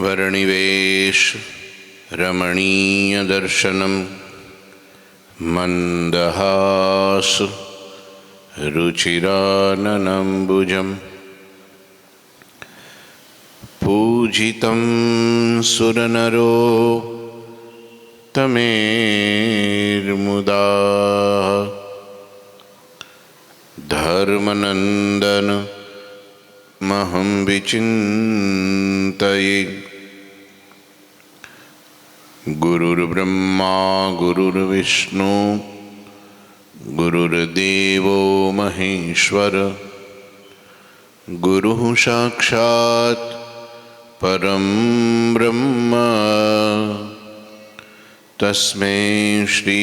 वर्णिवेश रमणीयदर्शनं मंदहास रुचिराननम्बुजं पूजितं सुरनरो तमेर्मुदा धर्मनंदन महं विचिन्तये। गुरुर्ब्रह्मा गुरुर्विष्णु गुरुर्देवो महेश्वर गुरुः साक्षात् परं ब्रह्म तस्मै श्री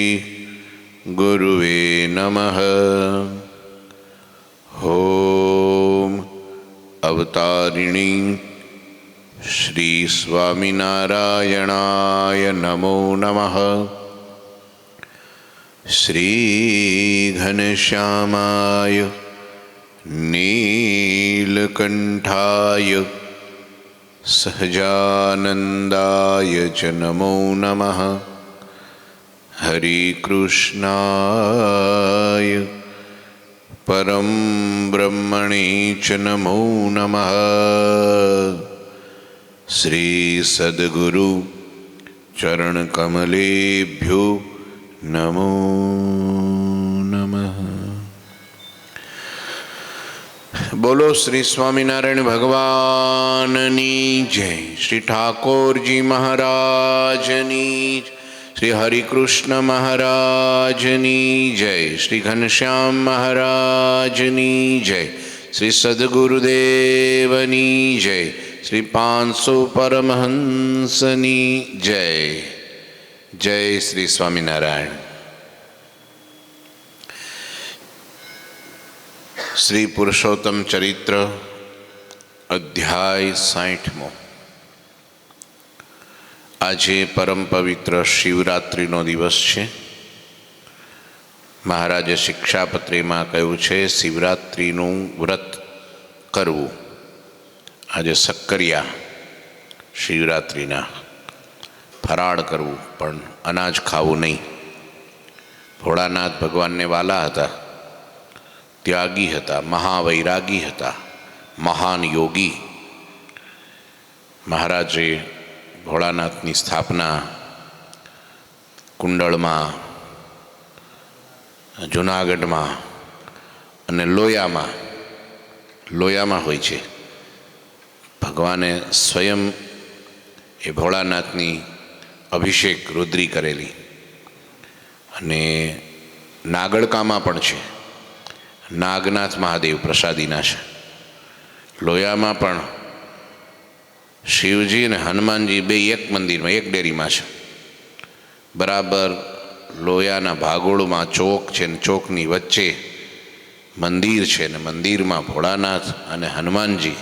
गुरुवे नमः। ओम अवतारिणी श्री स्वामिनारायणाय नमो नमः। श्री घनश्यामाय नीलकंठाय सहजानंदाय च नमो नमः। हरि कृष्णाय परम ब्रह्मणे च नमो नमः। श्री सद्गुरु चरण कमलेभ्यो नमो नमः। बोलो श्री स्वामीनारायण भगवाननी जय। श्री ठाकुर जी महाराजनी, श्री हरिकृष्ण महाराजनी जय। श्री घनश्याम महाराजनी जय। श्री सद्गुरुदेवनी जय। श्री 500 परमहंसनी जय। जय श्री स्वामीनारायण। श्री पुरुषोत्तम चरित्र अध्याय 60मो। આજે પરમ પવિત્ર શિવરાત્રિનો દિવસ છે। મહારાજે શિક્ષાપત્રીમાં કહ્યું છે શિવરાત્રિનું વ્રત કરવું। આજે સક્કરિયા શિવરાત્રિના ફરાળ કરવું, પણ અનાજ ખાવું નહીં। ભોળાનાથ ભગવાનને વાલા હતા, ત્યાગી હતા, મહાવૈરાગી હતા, મહાન યોગી। મહારાજે ભોળાનાથની સ્થાપના કુંડળમાં, જૂનાગઢમાં અને લોયામાં હોય છે। ભગવાને સ્વયં એ ભોળાનાથની અભિષેક રુદ્રી કરેલી, અને નાગડકામાં પણ છે। નાગનાથ મહાદેવ પ્રસાદીના છે। લોયામાં પણ શિવજી અને હનુમાનજી બે એક મંદિરમાં, એક ડેરીમાં છે। બરાબર લોયાના ભાગોળમાં ચોક છે, ને ચોકની વચ્ચે મંદિર છે, ને મંદિરમાં ભોળાનાથ અને હનુમાનજી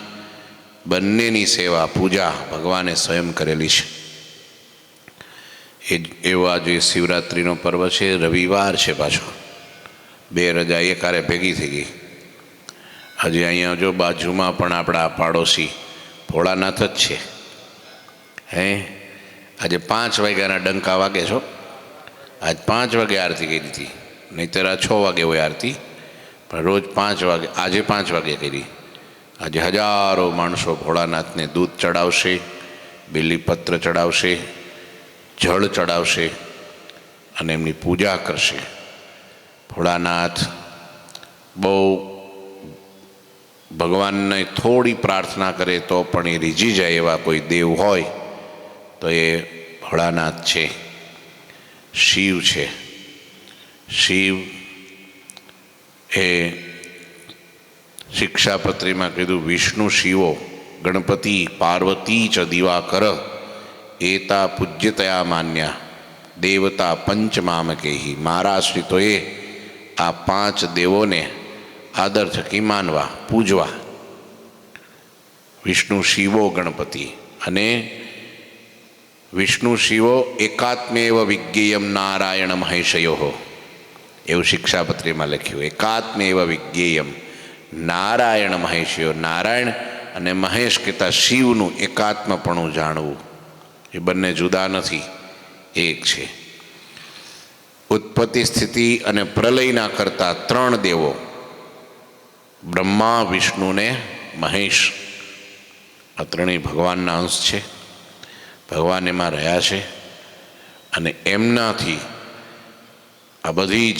બંનેની સેવા પૂજા ભગવાને સ્વયં કરેલી છે। એવો આજે શિવરાત્રિનો પર્વ છે। રવિવાર છે, પાછો બે રજા એકારે ભેગી થઈ ગઈ। હજી અહીંયા જો બાજુમાં પણ આપણા પાડોશી ભોળાનાથ જ છે। હે આજે 5 વાગ્યાના ડંકા વાગે છો। આજ 5 વાગે આરતી કરી હતી, નહીંતર 6 વાગે હોય આરતી, પણ રોજ 5 વાગે, આજે 5 વાગે કરી। આજે હજારો માણસો ભોળાનાથને દૂધ ચડાવશે, બિલીપત્ર ચડાવશે, જળ ચડાવશે અને એમની પૂજા કરશે। ભોળાનાથ બહુ ભગવાનને થોડી પ્રાર્થના કરે તો પણ એ રીઝી જાય એવા કોઈ દેવ હોય તો એ ભોળાનાથ છે, શિવ છે। શિવ એ શિક્ષાપત્રીમાં કીધું વિષ્ણુ શિવો ગણપતિ પાર્વતી ચ દિવાકર એતા પૂજ્યતયા માન્યા દેવતા પંચમામકેહી। મારા આશ્રિતોએ આ 5 દેવોને આદર થકી માનવા, પૂજવા। વિષ્ણુ શિવો ગણપતિ, અને વિષ્ણુ શિવો એકાત્મેવ વિજ્ઞેયમ નારાયણ મહેશયો, એવું શિક્ષાપત્રીમાં લખ્યું। એકાત્મેવ વિજ્ઞેયમ નારાયણ મહેશયો, નારાયણ અને મહેશ કહેતા શિવનું એકાત્મપણું જાણવું. એ બંને જુદા નથી, એક છે. ઉત્પત્તિ, સ્થિતિ અને પ્રલયના કરતા ત્રણ દેવો, બ્રહ્મા, વિષ્ણુ ને મહેશ, આ ત્રણેય ભગવાનના અંશ છે. ભગવાન એમાં રહ્યા છે અને એમનાથી આ બધી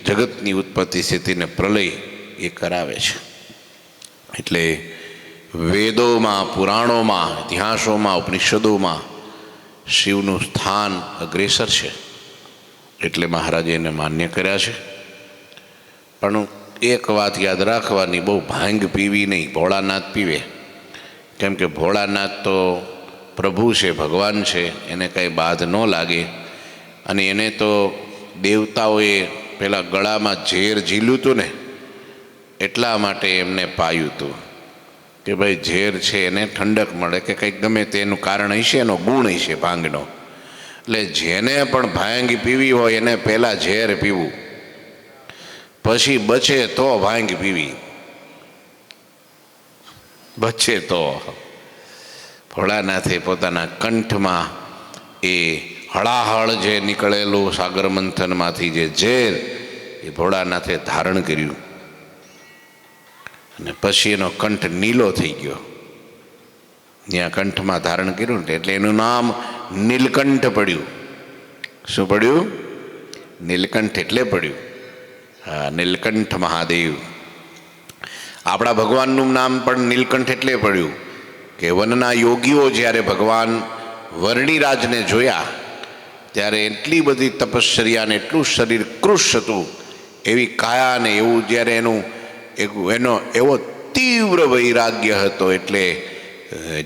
જગતની ઉત્પત્તિ, સ્થિતિ ને પ્રલય એ કરાવે છે. એટલે વેદોમાં, પુરાણોમાં, ઇતિહાસોમાં, ઉપનિષદોમાં શિવનું સ્થાન અગ્રેસર છે. એટલે મહારાજે એને માન્ય કર્યા છે. પણ એક વાત યાદ રાખવાની, બહુ ભાંગ પીવી નહીં. ભોળાનાથ પીવે, કેમ કે ભોળાનાથ તો પ્રભુ છે, ભગવાન છે, એને કંઈ બાધ ન લાગે. અને એને તો દેવતાઓએ પેલા ગળામાં ઝેર ઝીલ્યું હતું ને, એટલા માટે એમને પાયું હતું કે ભાઈ ઝેર છે એને ઠંડક મળે કે કંઈક ગમે તેનું કારણ હશે, એનો ગુણ હશે ભાંગનો. એટલે જેને પણ ભાંગ પીવી હોય એને પહેલાં ઝેર પીવું, પછી બચે તો ભાંગ પીવી, બચે તો. ભોળાનાથે પોતાના કંઠમાં એ હળાહળ જે નીકળેલું સાગર મંથનમાંથી જે ઝેર, એ ભોળાનાથે ધારણ કર્યું અને પછી એનો કંઠ નીલો થઈ ગયો. જ્યાં કંઠમાં ધારણ કર્યું ને એટલે એનું નામ નીલકંઠ પડ્યું. શું પડ્યું? નીલકંઠ એટલે પડ્યું. હા, નીલકંઠ મહાદેવ. આપણા ભગવાનનું નામ પણ નીલકંઠ એટલે પડ્યું કે વનના યોગીઓ જ્યારે ભગવાન વર્ણિરાજને જોયા ત્યારે એટલી બધી તપશ્ચર્યા ને એટલું શરીર કૃશ હતું, એવી કાયા ને એવું જ્યારે એનો એવો તીવ્ર વૈરાગ્ય હતો, એટલે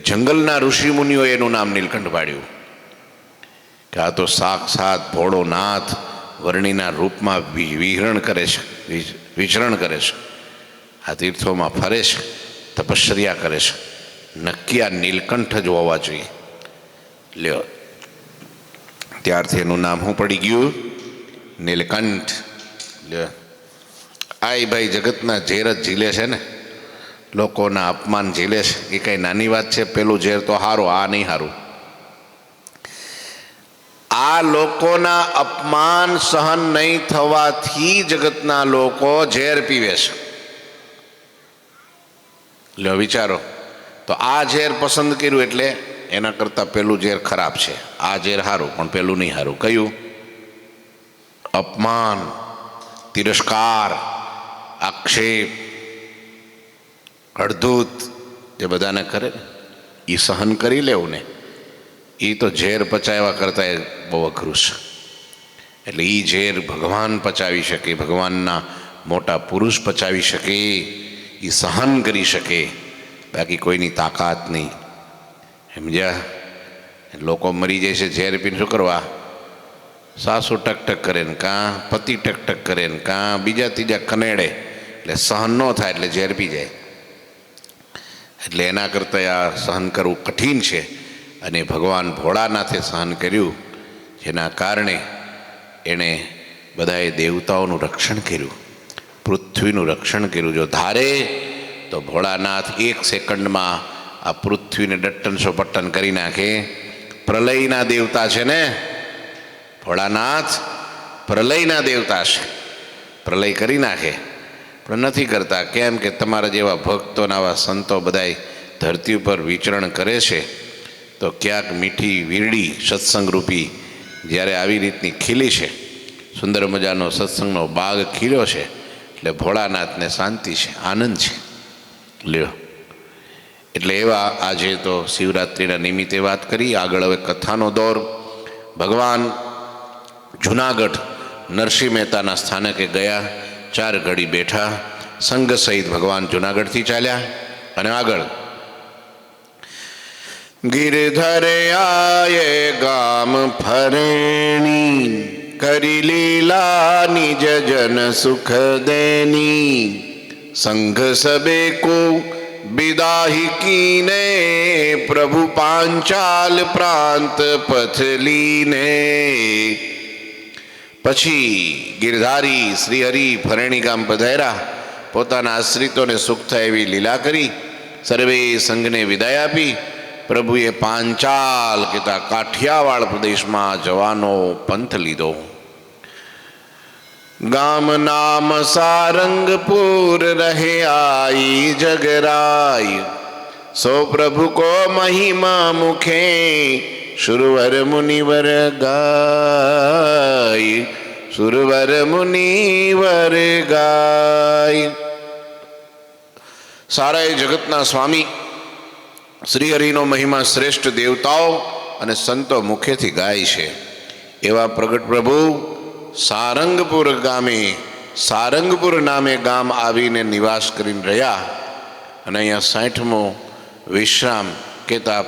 જંગલના ઋષિમુનિઓએ એનું નામ નીલકંઠ પાડ્યું કે આ તો સાક્ષાત ભોળોનાથ વર્ણિના રૂપમાં વિહરણ કરે છે, વિચરણ કરે છે, આ તીર્થોમાં ફરે છે, તપશ્ચર્યા કરે છે. નક્કી આ નીલકંઠ જ હોવા જોઈએ. લ્યો, ત્યારથી એનું નામ શું પડી ગયું? નીલકંઠ. લ્યો, આ ભાઈ જગતના ઝેર જ ઝીલે છે ને, લોકોના અપમાન ઝીલે છે. એ કંઈ નાની વાત છે? પેલું ઝેર તો સારું, આ નહીં સારું. આ લોકોના અપમાન સહન નહીં થવાથી જગતના લોકો ઝેર પીવે છે. લ્યો વિચારો, તો આ ઝેર પસંદ કર્યું એટલે એના કરતાં પેલું ઝેર ખરાબ છે. આ ઝેર સારું પણ પેલું નહીં સારું. કયું? અપમાન, તિરસ્કાર, આક્ષેપ, અડધૂત જે બધાને કરે એ સહન કરી લેવું ને, એ તો ઝેર પચાવવા કરતાં બહુ અઘરું છે. એટલે એ ઝેર ભગવાન પચાવી શકે, ભગવાનના મોટા પુરુષ પચાવી શકે, એ સહન કરી શકે, બાકી કોઈની તાકાત નહીં. સમજ્યા? લોકો મરી જાય છે ઝેર પીને. શું કરવા? સાસુ ટકટક કરે ને, કાં પતિ ટકટક કરે ને, કાં બીજા ત્રીજા કનેડે, એટલે સહન ન થાય એટલે ઝેર પી જાય. એટલે એના કરતાં આ સહન કરવું કઠિન છે. અને ભગવાન ભોળાનાથે સહન કર્યું, જેના કારણે એણે બધાએ દેવતાઓનું રક્ષણ કર્યું, પૃથ્વીનું રક્ષણ કર્યું. જો ધારે તો ભોળાનાથ 1 સેકન્ડમાં આ પૃથ્વીને ડટ્ટન સોપટ્ટન કરી નાખે. પ્રલયના દેવતા છે ને ભોળાનાથ, પ્રલયના દેવતા છે, પ્રલય કરી નાખે. પણ નથી કરતા. કેમ કે તમારા જેવા ભક્તોના આવા સંતો બધાય ધરતી ઉપર વિચરણ કરે છે, તો ક્યાંક મીઠી વીરડી સત્સંગરૂપી જ્યારે આવી રીતની ખીલી છે, સુંદર મજાનો સત્સંગનો બાગ ખીલ્યો છે, એટલે ભોળાનાથને શાંતિ છે, આનંદ છે. લ્યો, એટલે એવા આજે તો શિવરાત્રિના નિમિત્તે વાત કરી. આગળ હવે કથાનો દોર. ભગવાન જુનાગઢ નરસિંહ મહેતાના સ્થાનકે ગયા, 4 ઘડી બેઠા, સંઘ સહિત ભગવાન જુનાગઢથી ચાલ્યા અને આગળ ગિરધર આયે ગામ ફરેણી, કરી લીલા નિજ જન સુખ દેની, સંઘ સબે કો વિદાહી કીને, પ્રભુ પાંચાલ પ્રાંત પથ લીને. પછી ગિરધારી શ્રી હરિ ફરેણી ગામ પધાર્યા, પોતાના આશ્રિતોને સુખ થાય એવી લીલા કરી, સર્વે સંઘને વિદાય આપી પ્રભુએ પાંચાલ કહેતા કાઠિયાવાડ પ્રદેશમાં જવાનો પંથ લીધો. ગામ નામ સારંગપુર રહે આઈ જગરાય, સો પ્રભુ કો મહિમા મુખે સુરવર મુનિવર ગાય, સુરવર મુનિવર ગાય. સારા જગતના સ્વામી શ્રી હરિનો મહિમા શ્રેષ્ઠ દેવતાઓ અને સંતો મુખેથી ગાય છે. એવા પ્રગટ પ્રભુ સારંગપુર ગામે, સારંગપુર નામે ગામ આવીને નિવાસ કરીને રહ્યા. અને અહીંયા 60મો વિશ્રામ કહેતા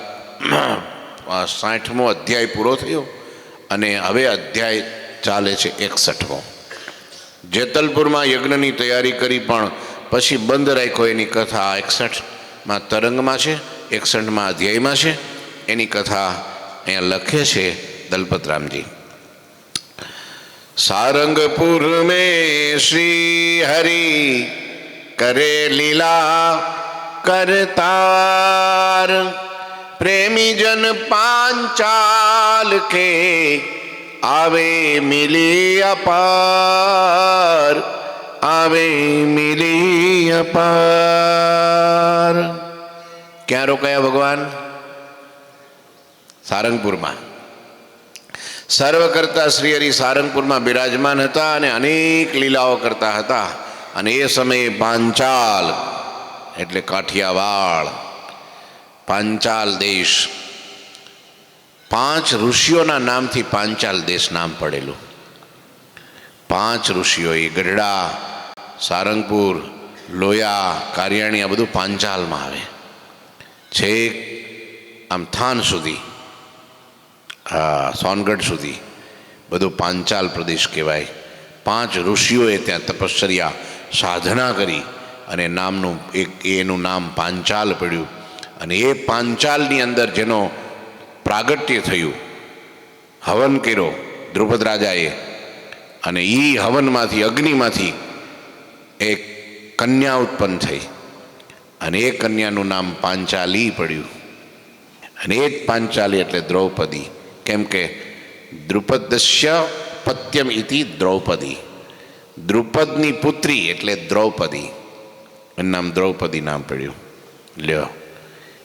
60મો અધ્યાય પૂરો થયો અને હવે અધ્યાય ચાલે છે 61મો. જેતલપુરમાં યજ્ઞની તૈયારી કરી પણ પછી બંધ રાખ્યો. એની કથા 61માં તરંગમાં છે, 61માં અધ્યાયમાં છે. એની કથા અહીંયા લખે છે દલપતરામજી. सारंगपुर में श्री हरि करे लीला करतार, प्रेमी जन पांचाल के आवे मिली अपार, आवे मिली अपार. ક્યાં રોકાયા ભગવાન? સારંગપુરમાં. સર્વ કરતા શ્રી હરિ સારંગપુરમાં બિરાજમાન હતા અને અનેક લીલાઓ કરતા હતા. અને એ સમયે પાંચાલ એટલે કાઠિયાવાડ, પાંચાલ દેશ, 5 ઋષિઓના નામથી પાંચાલ દેશ નામ પડેલું. 5 ઋષિઓ, એ ગઢડા, સારંગપુર, લોયા, કારિયાણી, આ બધું પાંચાલમાં આવે. છેક આમ થાન સુધી, સોનગઢ સુધી બધું પાંચાલ પ્રદેશ કહેવાય. 5 ઋષિઓએ ત્યાં તપશ્ચર્યા સાધના કરી અને નામનું એનું નામ પાંચાલ પડ્યું. અને એ પાંચાલની અંદર જેનો પ્રાગટ્ય થયું, હવન કર્યો દ્રુપદ રાજાએ, અને એ હવનમાંથી, અગ્નિમાંથી એક કન્યા ઉત્પન્ન થઈ અને એ કન્યાનું નામ પાંચાલી પડ્યું. અને એ જ પાંચાલી એટલે દ્રૌપદી. કેમ કે દ્રુપદસ્ય પત્યમ ઇતિ દ્રૌપદી, દ્રુપદની પુત્રી એટલે દ્રૌપદી, એનું નામ દ્રૌપદી નામ પડ્યું. લ્યો,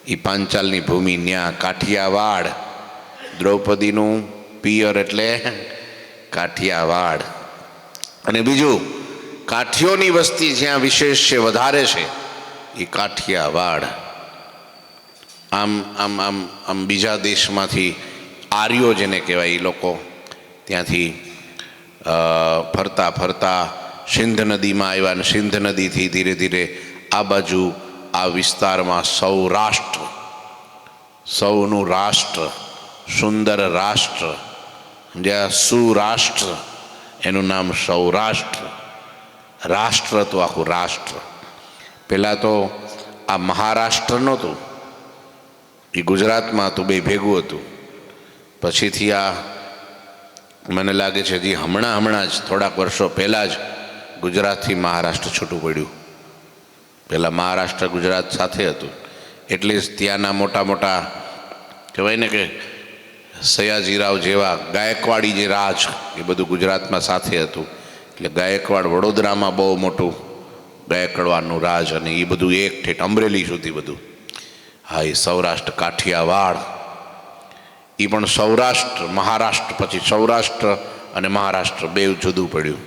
એ પાંચાલની ભૂમિ, ન્યા કાઠિયાવાડ. દ્રૌપદીનું પિયર એટલે કાઠિયાવાડ. અને બીજું, કાઠીઓની વસ્તી જ્યાં વિશેષ છે, વધારે છે, એ કાઠિયાવાડ. આમ આમ આમ આમ બીજા દેશમાંથી આર્યો જેને કહેવાય, એ લોકો ત્યાંથી ફરતા ફરતા સિંધ નદીમાં આવ્યા અને સિંધ નદીથી ધીરે ધીરે આ બાજુ આ વિસ્તારમાં સૌરાષ્ટ્ર, સૌનું રાષ્ટ્ર, સુંદર રાષ્ટ્ર, જ્યાં સુરાષ્ટ્ર, એનું નામ સૌરાષ્ટ્ર. રાષ્ટ્ર તો આખું રાષ્ટ્ર. પહેલાં તો આ મહારાષ્ટ્ર નહોતું, એ ગુજરાતમાં હતું, બે ભેગું હતું. પછીથી આ મને લાગે છે હજી હમણાં જ થોડાક વર્ષો પહેલાં જ ગુજરાતથી મહારાષ્ટ્ર છૂટું પડ્યું. પહેલાં મહારાષ્ટ્ર ગુજરાત સાથે હતું. એટલે જ ત્યાંના મોટા મોટા કહેવાય ને કે સયાજીરાવ જેવા ગાયકવાડી જે રાજ, એ બધું ગુજરાતમાં સાથે હતું. એટલે ગાયકવાડ વડોદરામાં બહુ મોટું ગાયકવાડનું રાજ, અને એ બધું એક ઠેઠ અમરેલી સુધી બધું. હા, એ સૌરાષ્ટ્ર, કાઠિયાવાડ, એ પણ સૌરાષ્ટ્ર, મહારાષ્ટ્ર, પછી સૌરાષ્ટ્ર અને મહારાષ્ટ્ર બે જુદું પડ્યું.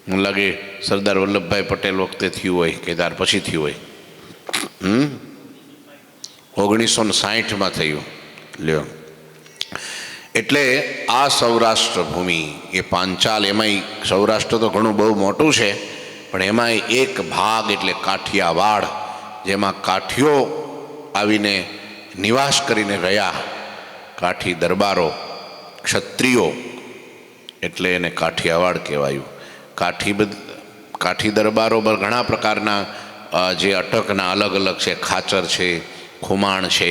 મને લાગે સરદાર વલ્લભભાઈ પટેલ વખતે થયું હોય કે ત્યાર પછી થયું હોય. 1960માં થયું. લ્યો, એટલે આ સૌરાષ્ટ્ર ભૂમિ, એ પાંચાલ, એમાંય સૌરાષ્ટ્ર તો ઘણું બહુ મોટું છે, પણ એમાંય એક ભાગ એટલે કાઠિયાવાડ, જેમાં કાઠીઓ આવીને નિવાસ કરીને રહ્યા. કાઠી દરબારો, ક્ષત્રિયો, એટલે એને કાઠિયાવાડ કહેવાયું. કાઠી દરબારો ઘણા પ્રકારના જે અટકના અલગ અલગ છે. ખાચર છે, ખુમાણ છે,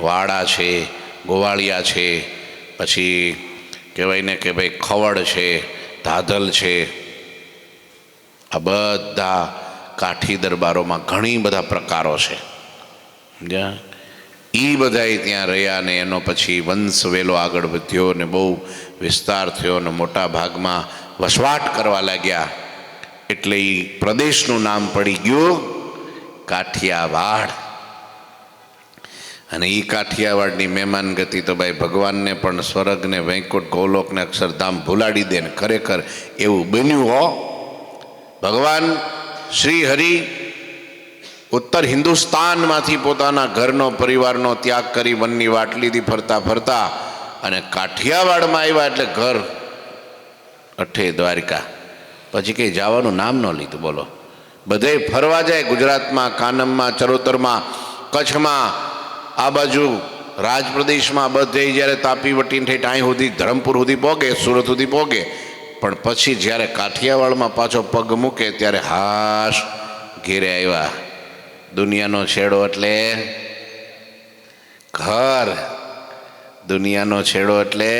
વાડા છે, ગોવાળિયા છે, પછી કહેવાય ને કે ભાઈ ખવડ છે, ધાધલ છે. આ બધા કાઠી દરબારોમાં ઘણી બધા પ્રકારો છે. જ્યાં એ બધાય ત્યાં રહ્યા ને એનો પછી વંશ વેલો આગળ વધ્યો ને બહુ વિસ્તાર થયો ને મોટા ભાગમાં વસવાટ કરવા લાગ્યા એટલે એ પ્રદેશનું નામ પડી ગયું કાઠિયાવાડ. અને એ કાઠિયાવાડની મહેમાન ગતિ તો ભાઈ ભગવાનને પણ સ્વર્ગને વૈકુંઠ ગોલોકને અક્ષરધામ ભૂલાડી દે ને ખરેખર એવું બન્યું હો. ભગવાન શ્રી હરિ ઉત્તર હિન્દુસ્તાનમાંથી પોતાના ઘરનો પરિવારનો ત્યાગ કરી વનની વાટ લીધી ફરતા ફરતા અને કાઠિયાવાડમાં આવ્યા એટલે ઘર અઠે દ્વારિકા. પછી કંઈ જવાનું નામ ન લીધું. બોલો, બધે ફરવા જાય ગુજરાતમાં, કાનમમાં, ચરોતરમાં, કચ્છમાં, આ બાજુ રાજપ્રદેશમાં, બધે જ્યારે તાપી વટીને ઠેઠ અહીં સુધી ધરમપુર સુધી પહોંચે, સુરત સુધી પહોંચે, પણ પછી જ્યારે કાઠિયાવાડમાં પાછો પગ મૂકે ત્યારે હાશ ઘેરે આવ્યા. દુનિયાનો છેડો એટલે ઘર, દુનિયાનો છેડો એટલે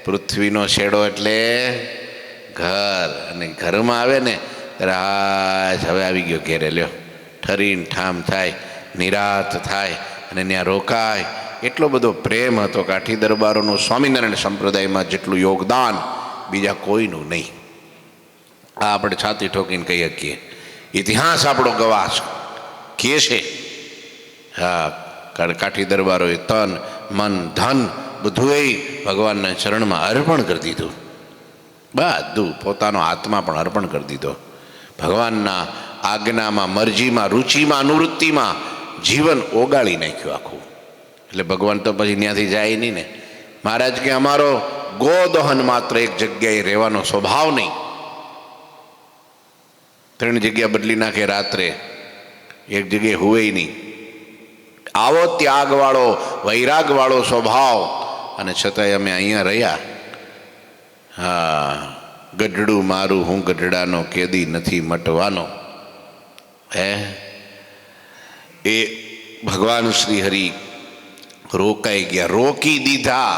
પૃથ્વીનો છેડો એટલે ઘર. અને ઘરમાં આવે ને ત્યારે હાશ હવે આવી ગયો ઘેરે, લ્યો ઠરીને ઠામ થાય, નિરાત થાય અને ત્યાં રોકાય. એટલો બધો પ્રેમ હતો કાઠી દરબારોનો સ્વામિનારાયણ સંપ્રદાયમાં જેટલું યોગદાન બીજા કોઈનું નહીં. આ આપણે છાતી ઠોકીને કહી શકીએ, ઇતિહાસ આપણો ગવાહ કહે છે. હા, કારણ કાઠી દરબારોએ તન મન ધન બધું ભગવાનના ચરણમાં અર્પણ કરી દીધું. બધું પોતાનો આત્મા પણ અર્પણ કરી દીધો. ભગવાનના આજ્ઞામાં, મરજીમાં, રુચિમાં, અનુવૃત્તિમાં જીવન ઓગાળી નાખ્યું આખું. એટલે ભગવાન તો પછી ત્યાંથી જાય નહીં ને. મહારાજ કે અમારો ગોદહન માત્ર એક જગ્યાએ રહેવાનો સ્વભાવ નહીં. 3 જગ્યા બદલી નાખે રાત્રે, એક જગ્યાએ હુએ નહીં. આવો ત્યાગવાળો, વૈરાગવાળો સ્વભાવ, અને છતાંય અમે અહીંયા રહ્યા. હા, ગઢડું મારું હું ગઢડાનો કેદી નથી મટવાનો. એ ભગવાન શ્રી હરિ રોકાઈ ગયા, રોકી દીધા.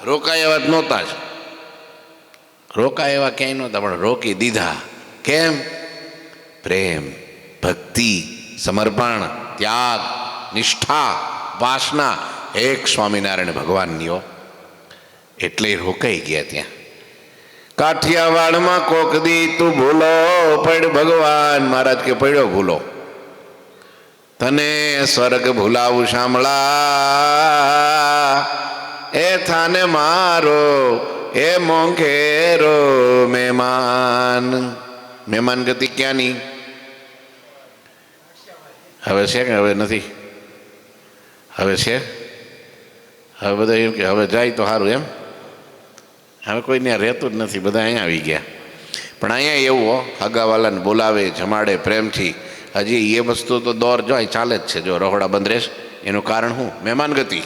રોકાય એવા જ નહોતા જ, રોકાય એવા ક્યાંય નહોતા, પણ રોકી દીધા. કેમ? પ્રેમ, ભક્તિ, સમર્પણ, ત્યાગ, નિષ્ઠા, વાસના એક સ્વામિનારાયણ ભગવાનનીઓ. એટલે રોકાઈ ગયા ત્યાં. કાઠિયાવાડમાં કોક દી તું ભૂલો પડ ભગવાન. મહારાજ કે પડ્યો ભૂલો, તને સ્વર્ગ ભૂલાવું શામળા. એ થાને મારો એ મોંઘેરો મહેમાન. મહેમાન ગતિ ક્યાંની? હવે છે કે હવે નથી? હવે છે. હવે બધા એમ કે હવે જાય તો સારું એમ. હવે કોઈ ત્યાં રહેતું જ નથી, બધા અહીંયા આવી ગયા. પણ અહીંયા એવું હો, હગાવાલાને બોલાવે, જમાડે પ્રેમથી. હજી એ વસ્તુ તો દોર જો ચાલે જ છે. જો રહોડા બંધ રહેશે એનું કારણ શું? મહેમાન ગતિ.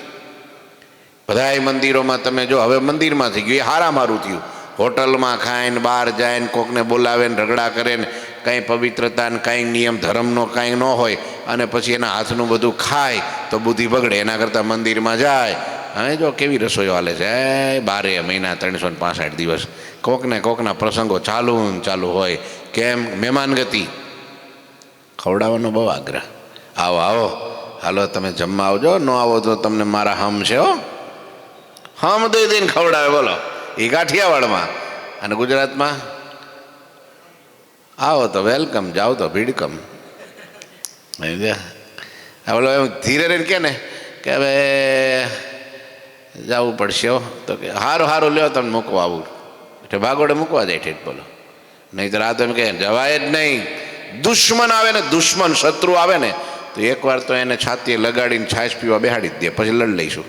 બધાય મંદિરોમાં તમે જો હવે મંદિરમાં થઈ ગયું, એ હારા મારું થયું. હોટલમાં ખાઈને, બહાર જાય ને, કોકને બોલાવે ને, રગડા કરે ને, કાંઈ પવિત્રતા ને કાંઈ નિયમ ધર્મનો કાંઈ ન હોય, અને પછી એના હાથનું બધું ખાય તો બુદ્ધિ બગડે. એના કરતાં મંદિરમાં જાય. હવે જો કેવી રસોઈઓ હાલે છે, 12 મહિના 365 દિવસ કોકને કોકના પ્રસંગો ચાલુ ને ચાલુ હોય. કેમ? મહેમાન ગતિ. ખવડાવવાનો બહુ આગ્રહ. આવો આવો, હાલો તમે જમવા આવજો, ન આવો તો તમને મારા હમ છે હો. હમ દઈ દઈને ખવડાવે. બોલો, એ કાઠિયાવાડમાં. અને ગુજરાતમાં આવો તો વેલકમ, જાઓ તો ભીડકમ. બોલો એમ ધીરે રહીને કે ને કે હવે જવું પડશે હો, તો કે સારું સારું લ્યો તમને મૂકવા આવું. એટલે ભાગોડે મૂકવા જાય ઠેઠ. બોલો, નહીં તો રાત એમ કે જવાય જ નહીં. દુશ્મન આવે ને, દુશ્મન શત્રુ આવે ને, તો એકવાર તો એને છાતીએ લગાડીને છાશ પીવા બેહાડી જ દે, પછી લડી લઈશું.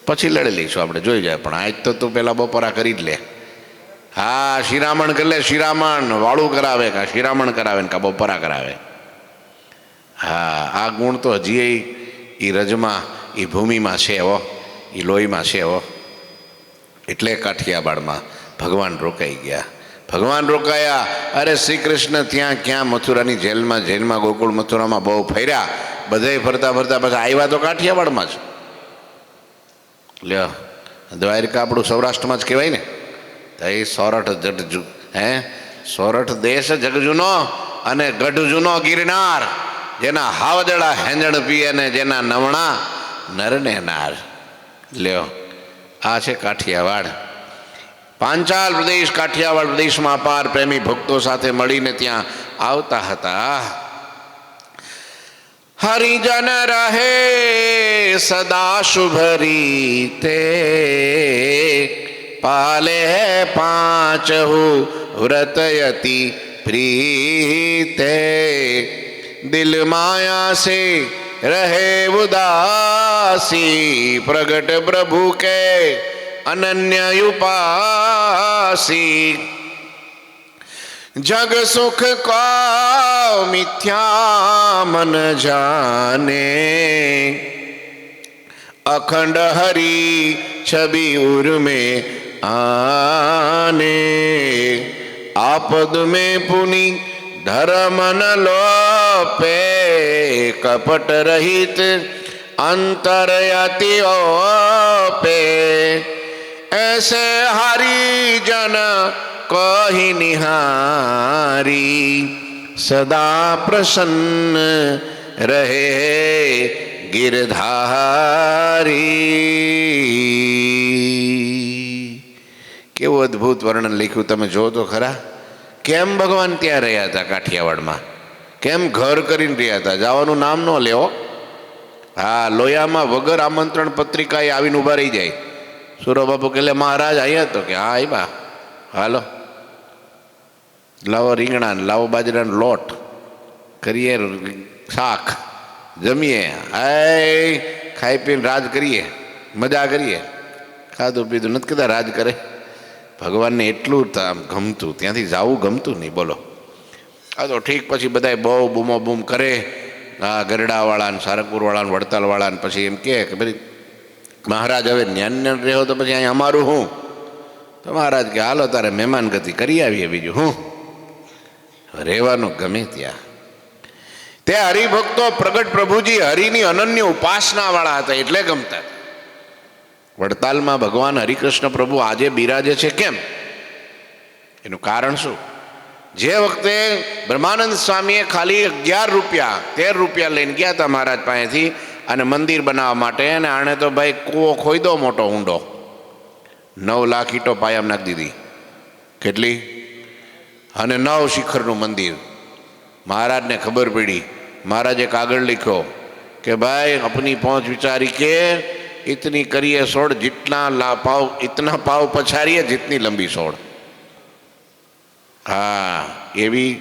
પછી લડી લઈશું આપણે, જોઈ જાય. પણ આજ તો તું પેલા બપોરા કરી જ લે. હા, શિરામણ કરી લે. શિરામણ વાળું કરાવે, કાં શિરામણ કરાવે ને કાં બપોરા કરાવે. હા, આ ગુણ તો હજી એ રજમાં, એ ભૂમિમાં છે હો, એ લોહીમાં છે હો. એટલે કાઠિયાવાડમાં ભગવાન રોકાઈ ગયા. ભગવાન રોકાયા. અરે શ્રી કૃષ્ણ ત્યાં ક્યાં મથુરાની જેલમાં ગોકુળ મથુરામાં બહુ ફર્યા. બધે ફરતા ફરતા પછી આવ્યા તો કાઠિયાવાડમાં જ. લ્યો, દ્વારિકા આપણું સૌરાષ્ટ્રમાં જ કહેવાય ને. તો એ સોરઠ દેશ જગજુનો અને ગઢ જૂનો ગિરનાર. જેના હાવજડા હેંજણ પીએ ને જેના નવણા નરને નાર. લ્યો, આ છે કાઠિયાવાડ. પાંચાલ પ્રદેશ, કાઠિયાવાડ પ્રદેશમાં અપાર પ્રેમી ભક્તો સાથે મળીને ત્યાં આવતા હતા. હરિજન રહે સદા શુભ રીતે, પાલે પાંચહુ વ્રતયતિ પ્રીતે, દિલ માયા સે રહે ઉદાસી, પ્રગટ પ્રભુ કે अनन्य उपासी, जग सुख का मिथ्या मन जाने, अखंड हरि छवि उर में आने, आपद में पुनि धर्म न लोपे, कपट रहित अंतरयति पे, ऐसे हरिजन कहि निहारी, सदा प्रसन्न रहे गिरधारी. કેવું અદ્ભુત વર્ણન લખ્યું, તમે જો તો ખરા. કેમ ભગવાન ત્યાં રહ્યા હતા કાઠિયાવાડમાં, કેમ ઘર કરીને રહ્યા હતા, જવાનું નામ ન લેવો. હા, લોયામાં વગર આમંત્રણ પત્રિકાએ આવીને ઊભા રહી જાય. સુરો બાપુ કે મહારાજ અહીંયા તો કે હા આવ્યા, હાલો લાવો રીંગણા, લાવો બાજરાનો લોટ, કરીએ શાક, જમીએ, આય ખાઈ પીને રાજ કરીએ, મજા કરીએ. ખાધું પીધું નથી કહેતા રાજ કરે. ભગવાનને એટલું ગમતું, ત્યાંથી જવું ગમતું નહીં. બોલો, આ તો ઠીક. પછી બધા બહુ બૂમો બૂમ કરે, આ ગરડાવાળાને, સારંગપુરવાળાને, વડતાલવાળાને. પછી એમ કે ભાઈ મહારાજ હવે ન્યાન રહ્યો તો પછી અહીંયા અમારું હું? તો મહારાજ કે હાલો તારે મહેમાન ગતિ કરી આવીએ, બીજું હું રહેવાનું ગમે ત્યાં. તે હરિભક્તો પ્રગટ પ્રભુજી હરિની અનન્ય ઉપાસનાવાળા હતા એટલે ગમતા. વડતાલમાં ભગવાન હરિકૃષ્ણ પ્રભુ આજે બિરાજે છે કેમ? એનું કારણ શું? જે વખતે બ્રહ્માનંદ સ્વામીએ ખાલી 11 રૂપિયા 13 રૂપિયા લઈને ગયા હતા મહારાજ પાસેથી અને મંદિર બનાવવા માટે, અને આણે તો ભાઈ કૂવો ખોઈ મોટો ઊંડો, 9 લાખ ઈંટો પાયામાં નાખી દીધી. કેટલી? અને 9 શિખરનું મંદિર. મહારાજને ખબર પડી. મહારાજે કાગળ લખ્યો કે ભાઈ અપની પહોંચ વિચારી કે इतनी करिए सोड़, जितना पाव इतना पाव पछाड़िए जितनी लंबी सोड़. હા એવી,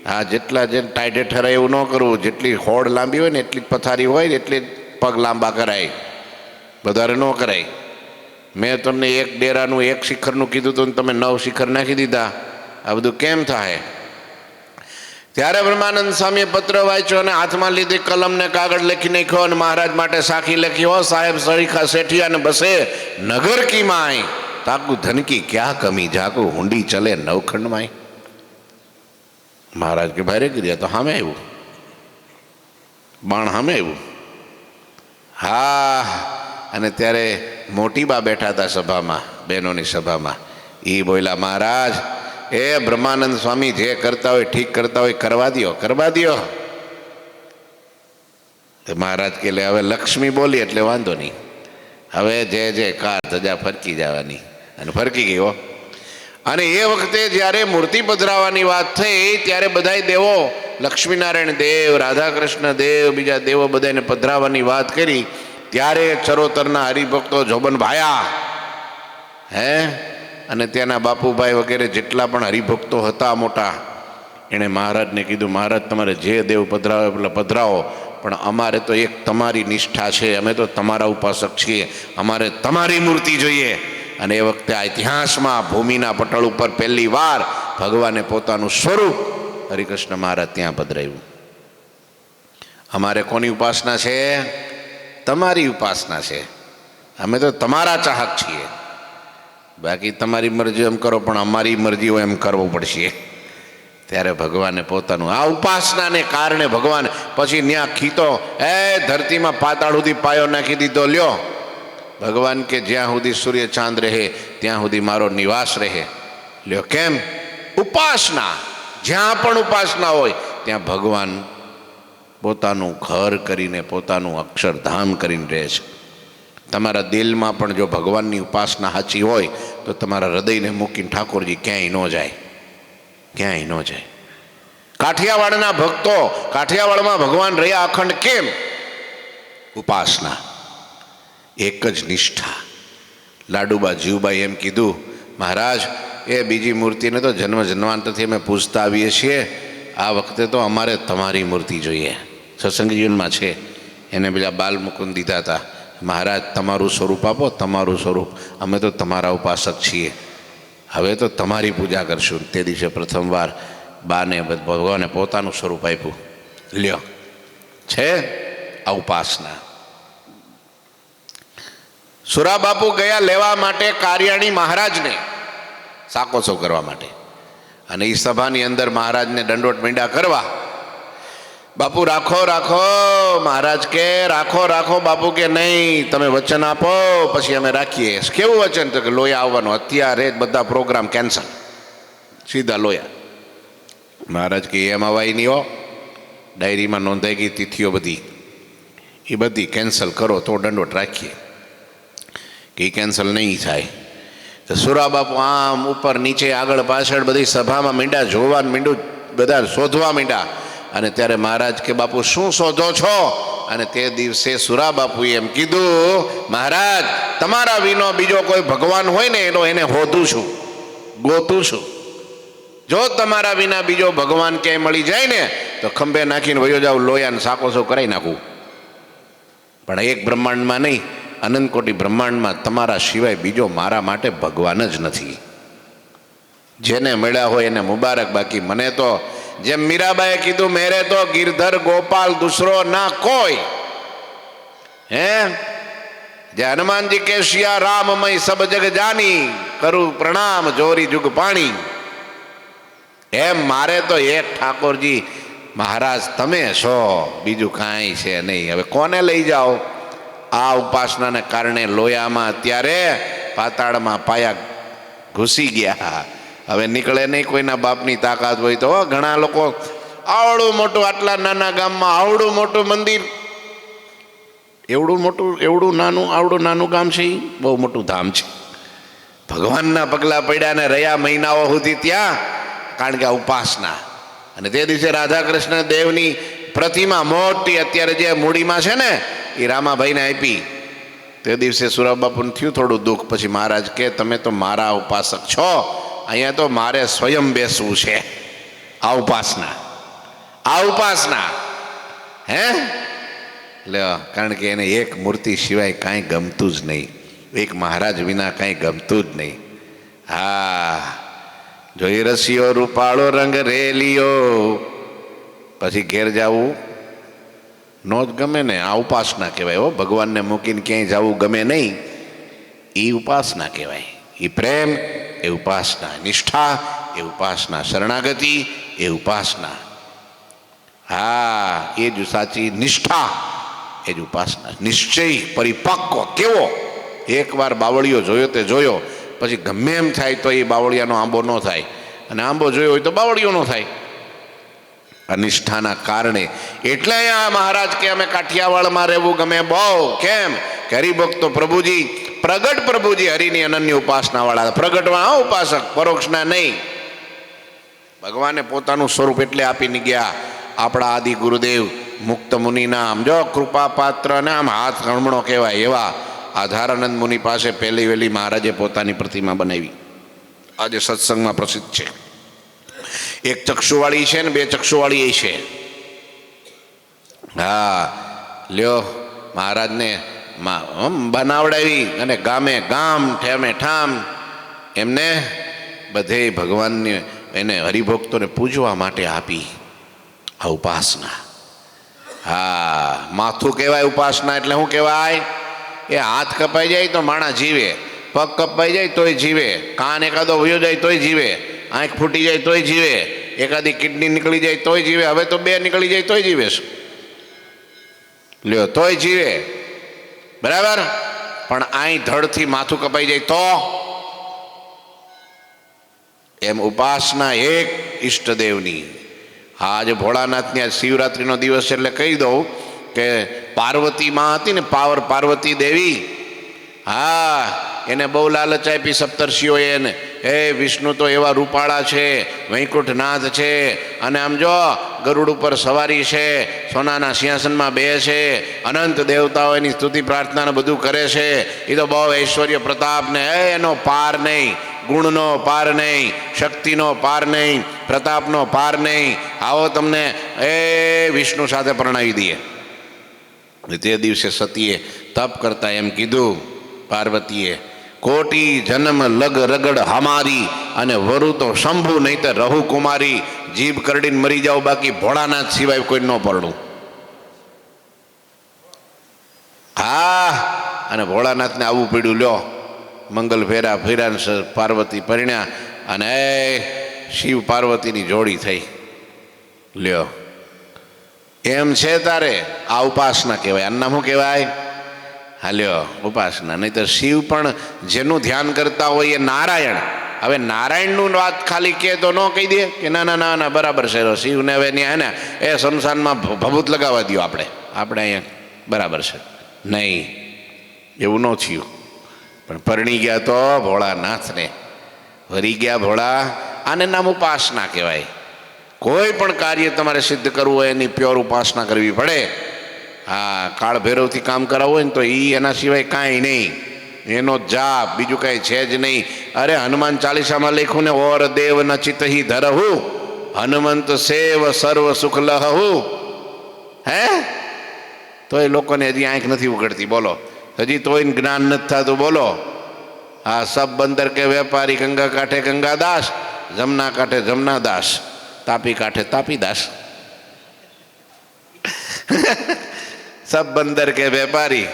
હા જેટલા જે ટાઈટે ઠરાય એવું ન કરવું. જેટલી હોડ લાંબી હોય ને એટલી જ પથારી હોય, એટલી જ પગ લાંબા કરાય, વધારે ન કરાય. મેં તમને એક ડેરાનું 1 શિખરનું કીધું હતું, તમે 9 શિખર નાખી દીધા. આ બધું કેમ થાય? ત્યારે બ્રહ્માનંદ સ્વામીએ પત્ર વાંચ્યો અને હાથમાં લીધી કલમ ને કાગળ લખી નાખ્યો અને મહારાજ માટે સાખી લખી, હો સાહેબ સરીખા શેઠિયા ને બસે નગર કી માય, તાકુ ધન કી ક્યાં કમી, જાકુ હુંડી ચલે નવખંડ માય. મહારાજ કે ભારે કર્યા તો સામે આવ્યું, બાણ સામે આવ્યું. હા, અને ત્યારે મોટી બા બેઠા હતા સભામાં, બહેનોની સભામાં. એ બોલ્યા, મહારાજ એ બ્રહ્માનંદ સ્વામી જે કરતા હોય ઠીક કરતા હોય, કરવા દો, કરવા દો. મહારાજ કે હવે લક્ષ્મી બોલી એટલે વાંધો નહીં, હવે જે કાર ધજા ફરકી જવાની. અને ફરકી ગયો. અને એ વખતે જ્યારે મૂર્તિ પધરાવવાની વાત થઈ ત્યારે બધાય દેવો, લક્ષ્મીનારાયણ દેવ, રાધાકૃષ્ણ દેવ, બીજા દેવો બધાને પધરાવવાની વાત કરી. ત્યારે ચરોતરના હરિભક્તો જોબન ભાયા હે, અને ત્યાંના બાપુભાઈ વગેરે જેટલા પણ હરિભક્તો હતા મોટા, એણે મહારાજને કીધું, મહારાજ તમારે જે દેવ પધરાવો એટલે પધરાવો, પણ અમારે તો એક તમારી નિષ્ઠા છે, અમે તો તમારા ઉપાસક છીએ, અમારે તમારી મૂર્તિ જોઈએ. અને એ વખતે આ ઇતિહાસમાં ભૂમિના પટલ ઉપર પહેલી વાર ભગવાને પોતાનું સ્વરૂપ હરિકૃષ્ણ મહારાજ ત્યાં પધરાવ્યું. અમારે કોની ઉપાસના છે? તમારી ઉપાસના છે. અમે તો તમારા ચાહક છીએ, બાકી તમારી મરજી એમ કરો, પણ અમારી મરજી હોય એમ કરવું પડશે. ત્યારે ભગવાને પોતાનું આ ઉપાસનાને કારણે ભગવાન પછી ત્યાં ખીતો એ ધરતીમાં પાતાળ સુધી પાયો નાખી દીધો. લ્યો, ભગવાન કે જ્યાં સુધી સૂર્ય ચાંદ રહે ત્યાં સુધી મારો નિવાસ રહે. લ્યો, કેમ? ઉપાસના. જ્યાં પણ ઉપાસના હોય ત્યાં ભગવાન પોતાનું ઘર કરીને, પોતાનું અક્ષરધામ કરીને રહે છે. તમારા દિલમાં પણ જો ભગવાનની ઉપાસના સાચી હોય તો તમારા હૃદયને મૂકીને ઠાકોરજી ક્યાંય ન જાય, ક્યાંય ન જાય. કાઠિયાવાડના ભક્તો કાઠિયાવાડમાં ભગવાન રહ્યા અખંડ કેમ? ઉપાસના, એક જ નિષ્ઠા. લાડુબા જીવબાઈ એમ કીધું, મહારાજ એ બીજી મૂર્તિને તો જન્મ જન્માંતરથી અમે પૂજતા આવીએ છીએ, આ વખતે તો અમારે તમારી મૂર્તિ જોઈએ. સત્સંગ જીવનમાં છે, એને પેલા બાલ મુકુંદ દીધા હતા, મહારાજ તમારું સ્વરૂપ આપો, તમારું સ્વરૂપ, અમે તો તમારા ઉપાસક છીએ, હવે તો તમારી પૂજા કરશું. તે દિવસે પ્રથમવાર બાને ભગવાને પોતાનું સ્વરૂપ આપ્યું. લ્યો, છે આ ઉપાસના. સુરાબાપુ ગયા લેવા માટે કારિયાણી મહારાજને સાકોત્સવ કરવા માટે, અને એ સભાની અંદર મહારાજને દંડોત મીંડા કરવા. બાપુ રાખો રાખો, મહારાજ કે રાખો રાખો. બાપુ કે નહીં, તમે વચન આપો પછી અમે રાખીએ. કેવું વચન? તો કે લોયા આવવાનું. અત્યારે જ બધા પ્રોગ્રામ કેન્સલ, સીધા લોયા. મહારાજ કે એમ અવાય નહીં હો, ડાયરીમાં નોંધાઈ ગઈ તિથિઓ બધી, એ બધી કેન્સલ કરો તો દંડોત રાખીએ. કે એ કેન્સલ નહીં થાય. તો સુરાબાપુ આમ ઉપર નીચે આગળ પાછળ બધી સભામાં મીંડા જોવાનું મીંડું, બધા શોધવા મીંડા. અને ત્યારે મહારાજ કે બાપુ શું શોધો છો? અને તે દિવસે સુરાબાપુએ એમ કીધું, મહારાજ તમારા વિનો બીજો કોઈ ભગવાન હોય ને એનો એને હોધું છું, ગોતું છું. જો તમારા વિના બીજો ભગવાન ક્યાંય મળી જાય ને તો ખંભે નાખીને વયો જાવ, લોયાને સાકોસો કરાવી નાખું. પણ એક બ્રહ્માંડમાં નહીં, અનંત કોટી બ્રહ્માંડમાં તમારા સિવાય બીજો મારા માટે ભગવાન જ નથી. જેને મળ્યા હોય એને મુબારક. બાકી મને તો જેમ મીરાબાઈએ કીધું, મેરે તો ગિરધર ગોપાલ દૂસરો ના કોઈ. હે જે હનુમાનજી કે શિયા રામમય સબ જગ જાની, કરું પ્રણામ જોરી જુગ પાણી. એમ મારે તો એક ઠાકોરજી મહારાજ તમે છો, બીજું કાંઈ છે નહીં. હવે કોને લઈ જાઓ? આ ઉપાસનાને કારણે લોયામાં અત્યારે પાતાળમાં પાયા ઘૂસી ગયા. હવે નીકળે નહીં. કોઈના બાપની તાકાત હોય તો ઘણા લોકો આવડું મોટું, આટલા નાના ગામમાં આવડું મોટું મંદિર, એવડું મોટું, એવડું નાનું, આવડું નાનું ગામ છે, બહુ મોટું ધામ છે. ભગવાનના પગલા પડ્યા ને રહ્યા મહિનાઓ સુધી ત્યાં, કારણ કે આ ઉપાસના. અને તે દિવસે રાધા કૃષ્ણ દેવની પ્રતિમા મોટી અત્યારે જે મૂડીમાં છે ને એ રામાભાઈને આપી. તે દિવસે સુરાબાપુને થયું થોડું દુઃખ. પછી મહારાજ કે તમે તો મારા ઉપાસક છો, અહીંયા તો મારે સ્વયં બેસવું છે. આ ઉપાસના, આ ઉપાસના. હે લે, કારણ કે એને એક મૂર્તિ સિવાય કાંઈ ગમતું જ નહીં, એક મહારાજ વિના કાંઈ ગમતું જ નહીં. હા, જોઈ રસિયો રૂપાળો રંગ રેલિયો, પછી ઘેર જવું નો જ ગમે ને. આ ઉપાસના કહેવાય હો. ભગવાનને મૂકીને ક્યાંય જવું ગમે નહીં, એ ઉપાસના કહેવાય. એ પ્રેમ એ ઉપાસના, નિષ્ઠા એ ઉપાસના, શરણાગતિ એ ઉપાસના. હા, એ જ સાચી નિષ્ઠા, એ જ ઉપાસના. નિશ્ચય પરિપક્વ કેવો? એકવાર બાવળિયો જોયો તે જોયો, પછી ગમે એમ થાય તો એ બાવળિયાનો આંબો ન થાય, અને આંબો જોયો હોય તો બાવળિયો ન થાય. અનિષ્ઠાના કારણે. એટલે અહીંયા મહારાજ કે અમે કાઠિયાવાડમાં રહેવું ગમે બહુ. કેમ કે હરિભક્તો પ્રભુજી, પ્રગટ પ્રભુજી હરિની અનન્ય ઉપાસના વાળા. પ્રગટમાં ઉપાસક, પરોક્ષના નહીં. ભગવાને પોતાનું સ્વરૂપ એટલે આપીને ગયા. આપણા આદિ ગુરુદેવ મુક્ત મુનિના આમ જો કૃપા પાત્ર ને આમ હાથ હમણો કહેવાય એવા આધારાનંદ મુનિ પાસે પહેલી વહેલી મહારાજે પોતાની પ્રતિમા બનાવી. આજે સત્સંગમાં પ્રસિદ્ધ છે. એક ચક્ષુવાળી છે ને બે ચક્ષુવાળી છે. હા, લ્યો મહારાજને બનાવડાવી અને ગામે ગામ ઠેમે ઠામ એમને બધે ભગવાનને એને હરિભક્તોને પૂજવા માટે આપી. આ ઉપાસના. હા, માથું કહેવાય ઉપાસના. એટલે શું કહેવાય? એ હાથ કપાઈ જાય તો માણસ જીવે, પગ કપાઈ જાય તોય જીવે, કાન એકાદો વયો જાય તોય જીવે, આંખ ફૂટી જાય તોય જીવે, એકાદી કિડની નીકળી જાય તોય જીવે. હવે તો બે નીકળી જાય તોય જીવે છે, લ્યો તોય જીવે. બરાબર. પણ અહીં ધડથી માથું કપાઈ જાય તો? એમ ઉપાસના એક ઈષ્ટદેવની. હા, આજે ભોળાનાથની આજ શિવરાત્રિનો દિવસ છે એટલે કહી દઉં કે પાર્વતી માં હતી ને, પાર્વતી દેવી, હા, એને બહુ લાલચ આપી સપ્તર્ષિઓએ એને, હે વિષ્ણુ તો એવા રૂપાળા છે, વૈકુંઠનાથ છે, અને આમ જો ગરુડ ઉપર સવારી છે, સોનાના સિંહાસનમાં બે છે, અનંત દેવતાઓ એની સ્તુતિ પ્રાર્થના બધું કરે છે, એ તો બહુ ઐશ્વર્ય પ્રતાપ ને એનો પાર નહીં, ગુણનો પાર નહીં, શક્તિનો પાર નહીં, પ્રતાપનો પાર નહીં. આવો તમને એ વિષ્ણુ સાથે પરણાવી દઈએ. તે દિવસે સતીએ તપ કરતા એમ કીધું પાર્વતીએ, કોટી જન્મ લગ રગડ હમારી, અને વરુ તો શંભુ નહીં તો રહુ કુમારી, જીભ કરડીને મરી જાવ બાકી ભોળાનાથ સિવાય કોઈ ન પરણું. હા, અને ભોળાનાથને આવવું પડ્યું. લ્યો, મંગલ ફેરા ફેર્યા, પાર્વતી પરિણ્યા, અને શિવ પાર્વતીની જોડી થઈ. લ્યો, એમ છે તારે આ ઉપાસના કહેવાય. આના શું કહેવાય? હાલ્યો, ઉપાસના. નહીં તો શિવ પણ જેનું ધ્યાન કરતા હોય એ નારાયણ. હવે નારાયણનું વાત ખાલી કહે તો ન કહી દે કે ના ના ના ના બરાબર છે, શિવને હવે ત્યાં હે ને એ શમશાનમાં ભભૂત લગાવવા દો, આપણે અહીંયા બરાબર છે. નહીં, એવું ન થયું. પણ પરણી ગયા તો ભોળાનાથને, વરી ગયા ભોળા. આને નામ ઉપાસના કહેવાય. કોઈ પણ કાર્ય તમારે સિદ્ધ કરવું હોય એની પ્યોર ઉપાસના કરવી પડે. હા, કાળ ભૈરવથી કામ કરાવવું હોય ને તો એના સિવાય કાંઈ નહીં, એનો જાપ, બીજું કાંઈ છે જ નહીં. અરે હનુમાન ચાલીસામાં લખ્યું ને, ઓર દેવ ન ચિતહી ધરહુ, હનુમંત સેવ સર્વ સુખ લહુ. હે, તો એ લોકોને હજી આંખ નથી ઉઘડતી. બોલો, હજી તોય જ્ઞાન નથી થતું. બોલો, હા, સબ બંદર કે વેપારી, ગંગા કાંઠે ગંગાદાસ, જમના કાંઠે જમનાદાસ, તાપી કાંઠે તાપીદાસ. સબ બંદર કે વેપારી,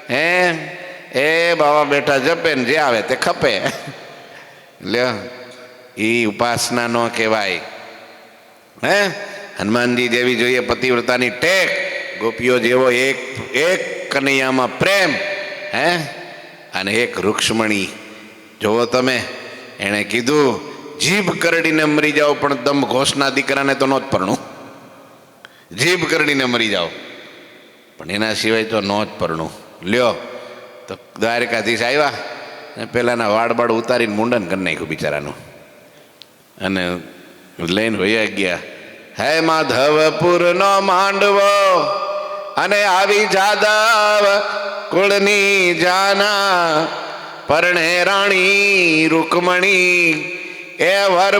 હે એ બાવા બેઠા જપે ને જે આવે તે ખપે. લ્યો, એ ઉપાસના ન કહેવાય. હે, હનુમાનજી જેવી જોઈએ પતિવ્રતાની ટેક, ગોપીઓ જેવો એક કનૈયામાં પ્રેમ, હે, અને એક રૂક્ષ્મણી. જોવો તમે, એણે કીધું જીભ કરડીને મરી જાઓ પણ દમ ઘોષના દીકરાને તો ન જ પરણું. જીભ કરડીને મરી જાઓ પણ એના સિવાય તો ન જ પરણું. લ્યો, તો દ્વારકાધીશ આવ્યા ને પેલાના વાળ ઉતારીને મુંડન કરી નાખ્યું બિચારાનું, અને લઈને વયા ગયા. હે માધવપુરનો માંડવો અને આવી જાદવ કુળની જાના, પરણે રાણી રૂકમણી, એ વર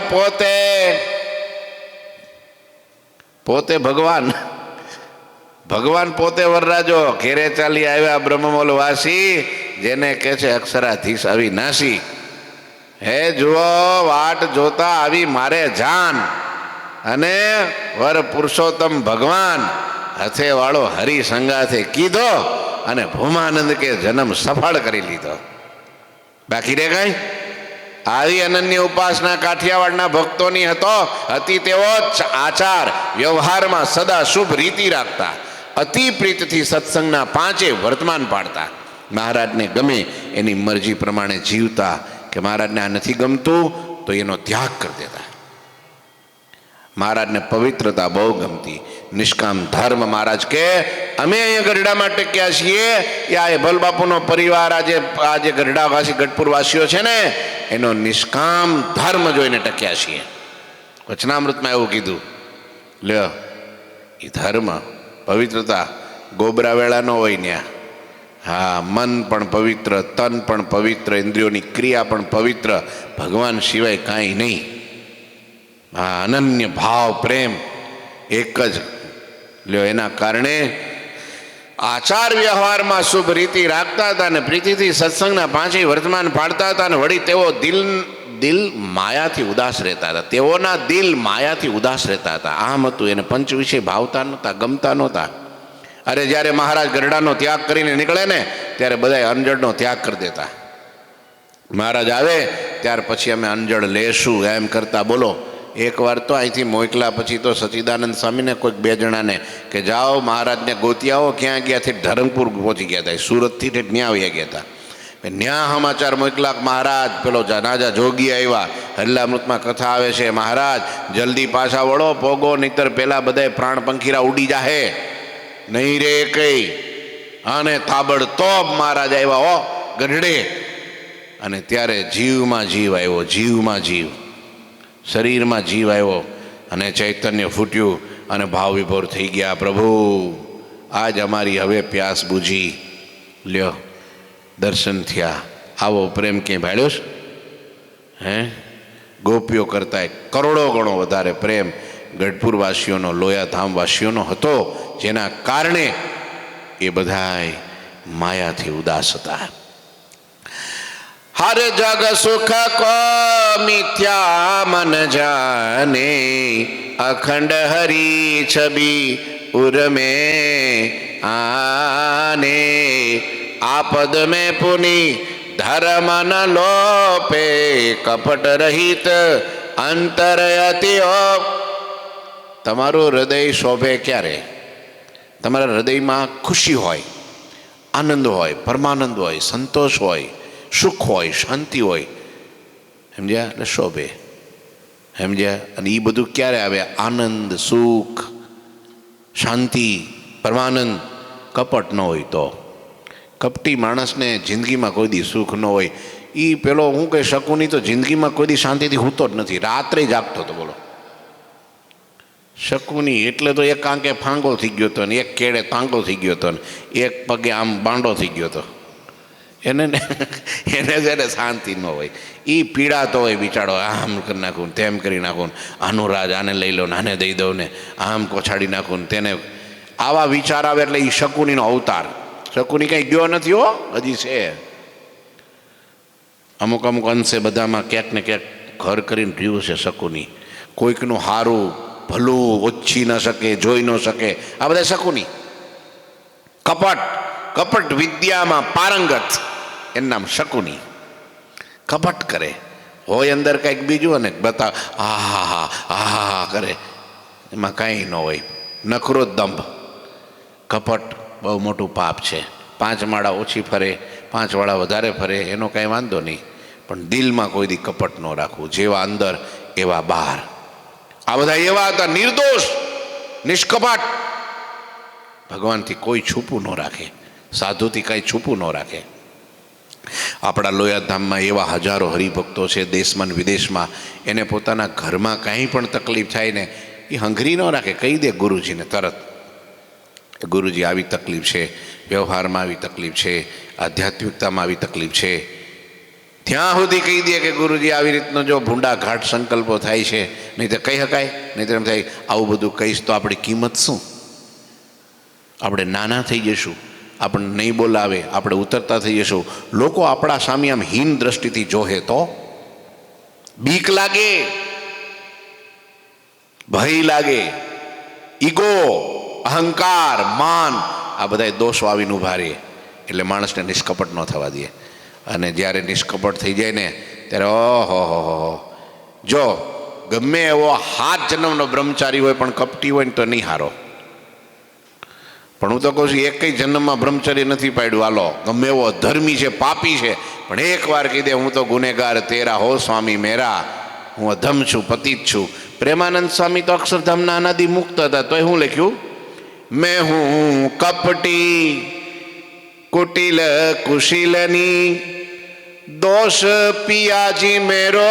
પોતે ભગવાન પોતે વરરાજો ઘેરે ચાલી આવ્યા બ્રહ્મમોલ વાસી, જેને કહે છે અક્ષરાધીશ અવિનાશી. હે જુઓ, વાટ જોતા આવી મારે જાન, અને વર પુરુષોત્તમ ભગવાન હથે વાળો હરિ સંગાથે કીધો, અને ભૂમાનંદ કે જન્મ સફળ કરી લીધો. બાકી રે કઈ? આવી અનન્ય ઉપાસના કાઠિયાવાડના ભક્તોની હતી. તેઓ આચાર વ્યવહારમાં સદા શુભ રીતિ રાખતા, અતિ પ્રીતથી સત્સંગના 5 વર્તમાન પાડતા, મહારાજને ગમે એની મરજી પ્રમાણે જીવતા, કે મહારાજને આ નથી ગમતું તો એનો ત્યાગ કરી દેતા. મહારાજને પવિત્રતા બહુ ગમતી, નિષ્કામ ધર્મ. મહારાજ કે અમે અહીંયા ગઢડામાં ટક્યા છીએ, એ આ ભલબાપુનો પરિવાર આજે ગઢડાવાસી ગઢપુરવાસીઓ છે ને, એનો નિષ્કામ ધર્મ જોઈને ટક્યા છીએ. વચનામૃતમાં એવું કીધું. લ્યો, એ ધર્મ પવિત્રતા ગોબરા વેળા ન હોય ત્યાં. હા, મન પણ પવિત્ર, તન પણ પવિત્ર, ઇન્દ્રિયોની ક્રિયા પણ પવિત્ર, ભગવાન સિવાય કાંઈ નહીં. હા, અનન્ય ભાવ પ્રેમ એક જ. લ્યો, એના કારણે આચાર વ્યવહારમાં શુભ રીતિ રાખતા હતા, અને પ્રીતિથી સત્સંગના 5 વર્તમાન પાડતા હતા, અને વળી તેઓ દિલ માયાથી ઉદાસ રહેતા હતા. તેઓના દિલ માયાથી ઉદાસ રહેતા હતા. આમ હતું, એને પંચ વિશે ભાવતા નહોતા, ગમતા નહોતા. અરે જ્યારે મહારાજ ગઢડાનો ત્યાગ કરીને નીકળે ને, ત્યારે બધા અંજળનો ત્યાગ કરી દેતા. મહારાજ આવે ત્યાર પછી અમે અંજળ લેશું એમ કરતા. બોલો, એકવાર તો અહીંથી મોકલા પછી તો સચ્ચિદાનંદ સ્વામીને કોઈક 2 જણાને કે જાઓ મહારાજને ગોતી આવો. ક્યાં ગયા? થી ધરમપુર પહોંચી ગયા હતા, સુરતથી ત્યાં આવ્યા ગયા હતા. ન્યા સમાચાર મોકલા, મહારાજ પેલો જનાજા જોગી આવ્યા, હલ્લામૃતમાં કથા આવે છે, મહારાજ જલ્દી પાછા વળો પોગો, નહીતર પેલા બધાય પ્રાણ પંખીરા ઉડી જાહે નહીં રે કઈ. અને તાબડતોબ મહારાજ આવ્યા હો ગઢડે. અને ત્યારે જીવમાં જીવ આવ્યો, જીવમાં જીવ, શરીરમાં જીવ આવ્યો અને ચૈતન્ય ફૂટ્યું અને ભાવ વિભોર થઈ ગયા. પ્રભુ આજ અમારી હવે પ્યાસ બુજી લ્યો, દર્શન થયા. આવો પ્રેમ ક્યાંય ભાળ્યો છે? હે, ગોપીઓ કરતાં કરોડો ગણો વધારે પ્રેમ ગઢપુરવાસીઓનો, લોયાધામવાસીઓનો હતો, જેના કારણે એ બધાય માયાથી ઉદાસ હતા. हर जग सुख को मिथ्या मन जाने, अखंड हरि छवि उर में आने, आपद में पुनि धर्म न लोपे, कपट रहित अंतर अतिओ. તમારું હૃદય શોભે ક્યારે? તમારા હૃદયમાં ખુશી હોય, આનંદ હોય, પરમાનંદ હોય, સંતોષ હોય, સુખ હોય, શાંતિ હોય, સમજ્યા? એટલે શોભે, સમજ્યા? અને એ બધું ક્યારે આવે? આનંદ, સુખ, શાંતિ, પરમાનંદ. કપટ ન હોય તો. કપટી માણસને જિંદગીમાં કોઈ દી સુખ ન હોય. એ પેલો હું કહી શકું નહીં તો જિંદગીમાં કોઈ દી શાંતિથી હૂતો જ નથી, રાત્રે જાગતો હતો. બોલો, શકું નહીં એટલે તો એક આંકે ફાંગો થઈ ગયો હતો ને એક કેળે તાંગો થઈ ગયો હતો ને એક પગે આમ બાંડો થઈ ગયો હતો. એને જેને શાંતિ ન હોય એ પીડાતો હોય બિચારો, આમ કરી નાખું ને તેમ કરી નાખું ને આનું રાજ આને લઈ લો ને આને દઈ દઉં ને આમ કોછાડી નાખું ને તેને. આવા વિચાર આવે એટલે એ શકુનીનો અવતાર. શકુની કંઈ ગયો નથી હો, હજી છે. અમુક અમુક અંશે બધામાં ક્યાંક ને ક્યાંક ઘર કરીને રહ્યું છે શકુની. કોઈકનું સારું ભલું ઓછી ન શકે, જોઈ ન શકે, આ બધા શકુની. કપટ, કપટ વિદ્યામાં પારંગત, એનું નામ શકુની. કપટ કરે, હોય અંદર કંઈક બીજું અને બતા આહા આહા કરે, એમાં કાંઈ ન હોય. નખરો દંભ. કપટ બહુ મોટું પાપ છે. 5 માળા ઓછી ફરે, 5 વાળા વધારે ફરે, એનો કાંઈ વાંધો નહીં, પણ દિલમાં કોઈ દી કપટ ન રાખવું. જેવા અંદર એવા બહાર. આ બધા એવા હતા, નિર્દોષ, નિષ્કપટ. ભગવાનથી કોઈ છૂપું ન રાખે, સાધુથી કાંઈ છૂપું ન રાખે. આપણા લોયાધામમાં એવા હજારો હરિભક્તો છે, દેશમાં વિદેશમાં. એને પોતાના ઘરમાં કાંઈ પણ તકલીફ થાય ને એ હંગરી ન રાખે, કહી દે ગુરુજીને તરત. ગુરુજી આવી તકલીફ છે, વ્યવહારમાં આવી તકલીફ છે, આધ્યાત્મિકતામાં આવી તકલીફ છે. ત્યાં સુધી કહી દે કે ગુરુજી આવી રીતનો જો ભૂંડા ઘાટ સંકલ્પો થાય છે, નહીં તો કહી શકાય. નહીં તો એમ થાય આવું બધું કહીશ તો આપણી કિંમત શું? આપણે નાના થઈ જઈશું, આપણને નહીં બોલાવે, આપણે ઉતરતા થઈ જઈશું. લોકો આપણા સામે આમ હીન દ્રષ્ટિથી જોહે તો બીક લાગે, ભય લાગે. ઈગો, અહંકાર, માન, આ બધા દોષો આવીને ઉભા રહે. એટલે માણસને નિષ્કપટ ન થવા દે. અને જ્યારે નિષ્કપટ થઈ જાય ને ત્યારે ઓહો, જો ગમે એવો 7 જન્મનો બ્રહ્મચારી હોય પણ કપટી હોય ને તો નહીં હારો. પણ હું તો કહું છું, એકય જન્મમાં બ્રહ્મચર્ય નથી પાડ્યું. હાલો, ગમે એવો ધર્મી છે, પાપી છે, પણ એકવાર કહી દે હું તો ગુનેગાર તેરા હો સ્વામી મેરા, હું અધમ છું, પતિત છું. પ્રેમાનંદ સ્વામી તો અક્ષરધામના અનાદિ મુક્ત હતા, તોય હું લખ્યું, મેં હું કપટી कुटिल कुशिलनी, दोष पियाजी मेरो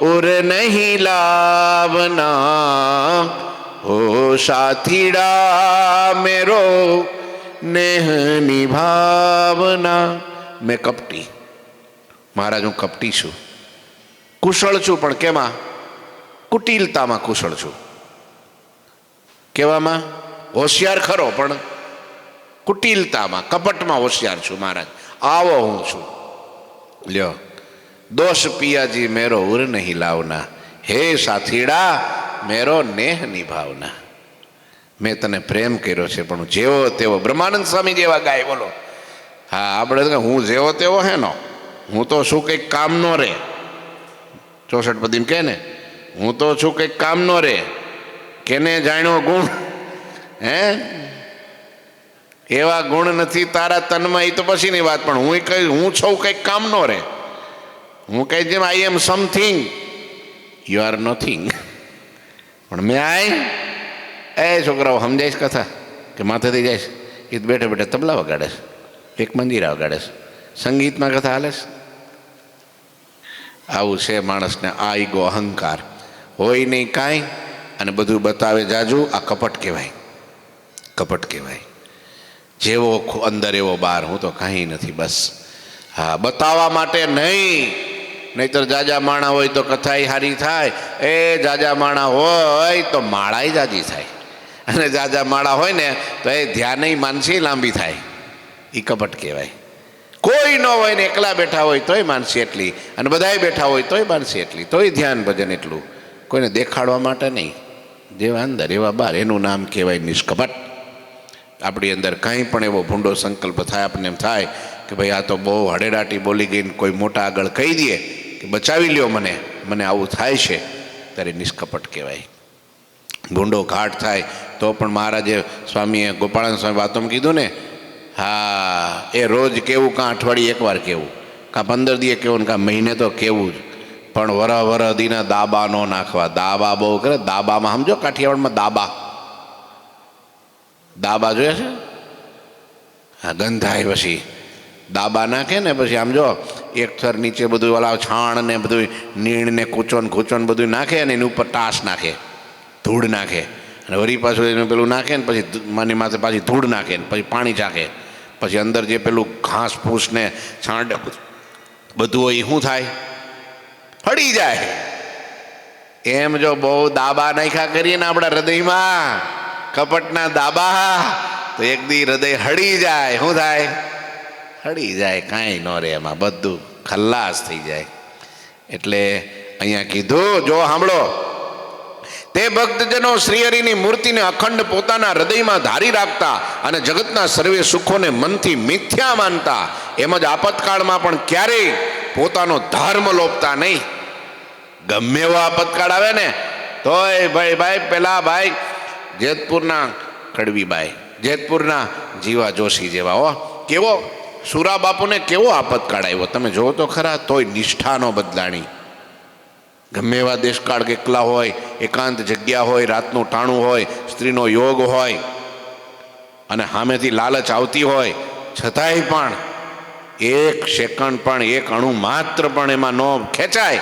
उर नहीं लावना, हो साथीड़ा मेरो नेह निभावना. मैं कपटी, महाराज हूँ कपटी छूँ, कुशल छूँ, पण केमा? कुटिलतामां कुशल छूँ. केवामां? होशियार खरो, पण कुटिलतामां, कपटमां होशियार छूँ. महाराज आवो हूँ छूँ. ल्यो, दोष पियाजी मेरो उर नहीं लावना, हे साथीड़ा मेरो नेह निभावना. मैं तने प्रेम कर्यो छे, पण जेवो तेवो. ब्रह्मानंद स्वामी जेवा गाय. बोलो, हाँ, आपणे हूँ जेवो तेवो है नो, हूँ तो शू कंईक काम नो रे. 64 पदी कहे ने, हूँ तो छू कंईक काम नो रे, केने जाण्यो गुण हे एवा गुण नहीं तारा तन में. तो पछीनी बात, पण हूँ छू कंईक काम नो रे. હું કહી જેમ આઈ am something, you are nothing. પણ મેં એ છોકરાઓ સમજાઈશ કથા કે માથેથી જઈશ એ બેઠે બેઠે તબલા વગાડે છે, એક મંજીરા વગાડે છે, સંગીતમાં કથા હાલે છે. આવું છે માણસને આ ઈગો, અહંકાર હોય નહીં કાંઈ, અને બધું બતાવે જાજુ. આ કપટ કહેવાય, કપટ કહેવાય. જેવો અંદર એવો બહાર, હું તો કાંઈ નથી બસ. હા, બતાવવા માટે નહીં. નહીતર જાજા માણા હોય તો કથાય સારી થાય, એ જાજા માણા હોય તો માળાય જાજી થાય, અને જાજા માળા હોય ને તો એ ધ્યાનય માનસી લાંબી થાય. એ કપટ કહેવાય. કોઈ ન હોય ને એકલા બેઠા હોય તોય માનસી એટલી, અને બધાય બેઠા હોય તોય માનસી એટલી, તોય ધ્યાન ભજન એટલું. કોઈને દેખાડવા માટે નહીં. જેવા અંદર એવા બહાર, એનું નામ કહેવાય નિષ્કપટ. આપણી અંદર કાંઈ પણ એવો ભૂંડો સંકલ્પ થાય, આપણને એમ થાય કે ભાઈ આ તો બહુ હડેડાટી બોલી ગઈને કોઈ મોટા આગળ કહી દે કે બચાવી લ્યો મને આવું થાય છે, ત્યારે નિષ્કપટ કહેવાય. ભૂંડો ઘાટ થાય તો પણ મહારાજે સ્વામીએ ગોપાળાનંદ સ્વામી વાતોમાં કીધું ને, હા, એ રોજ કેવું, કાં અઠવાડિયે એકવાર કેવું, કાં 15 દીએ કેવું, કાં મહિને તો કેવું જ. પણ વરહ દીના દાબા ન નાખવા. દાબા બહુ કરે. દાબામાં સમજો, કાઠિયાવાડમાં દાબા, દાબા જોયા છે? હા, ગંધાય પછી દાબા નાખે ને પછી આમ જો એક થર નીચે બધું ઓલા છાણ ને બધું નીણ ને કૂચો ને બધું નાખે, અને એની ઉપર ટાસ નાખે, ધૂળ નાખે, અને વળી પાછું એનું પેલું નાખે ને પછી માની માથે પાછી ધૂળ નાખે ને પછી પાણી ચાખે, પછી અંદર જે પેલું ઘાસ ફૂસ ને છાંડ બધું હોય એ શું થાય? હળી જાય. એમ જો બહુ દાબા નાખ્યા કરીએ ને આપણા હૃદયમાં, કપટના દાબા, તો એક દી હૃદય હળી જાય. શું થાય? હળી જાય. કાંઈ ન રહે એમાં, બધું ખલ્લાસ થઈ જાય. એટલે અહીંયા કીધું, જો સાંભળો, તે ભક્તજનો શ્રીહરિની મૂર્તિને અખંડ પોતાના હૃદયમાં ધારી રાખતા અને જગતના સર્વે સુખોને મનથી મિથ્યા માનતા, એમ જ આપતકાળમાં પણ ક્યારેય પોતાનો ધર્મ લોપતા નહીં. ગમે એવો આપતકાળ આવે ને તોય ભાઈ પેલા ભાઈ જેતપુરના કડવીબાઈ, જેતપુરના જીવા જોશી જેવા, હો, કેવો સુરા બાપુને કેવો આપતકાળ આવ્યો તમે જોવો તો ખરા, તોય નિષ્ઠાનો બદલાણી. ગમે એવા દેશકાળ, એકલા હોય, એકાંત જગ્યા હોય, રાતનું ટાણું હોય, સ્ત્રીનો યોગ હોય, અને સામેથી લાલચ આવતી હોય, છતાંય પણ એક સેકન્ડ પણ, એક અણુ માત્ર પણ એમાં ન ખેંચાય,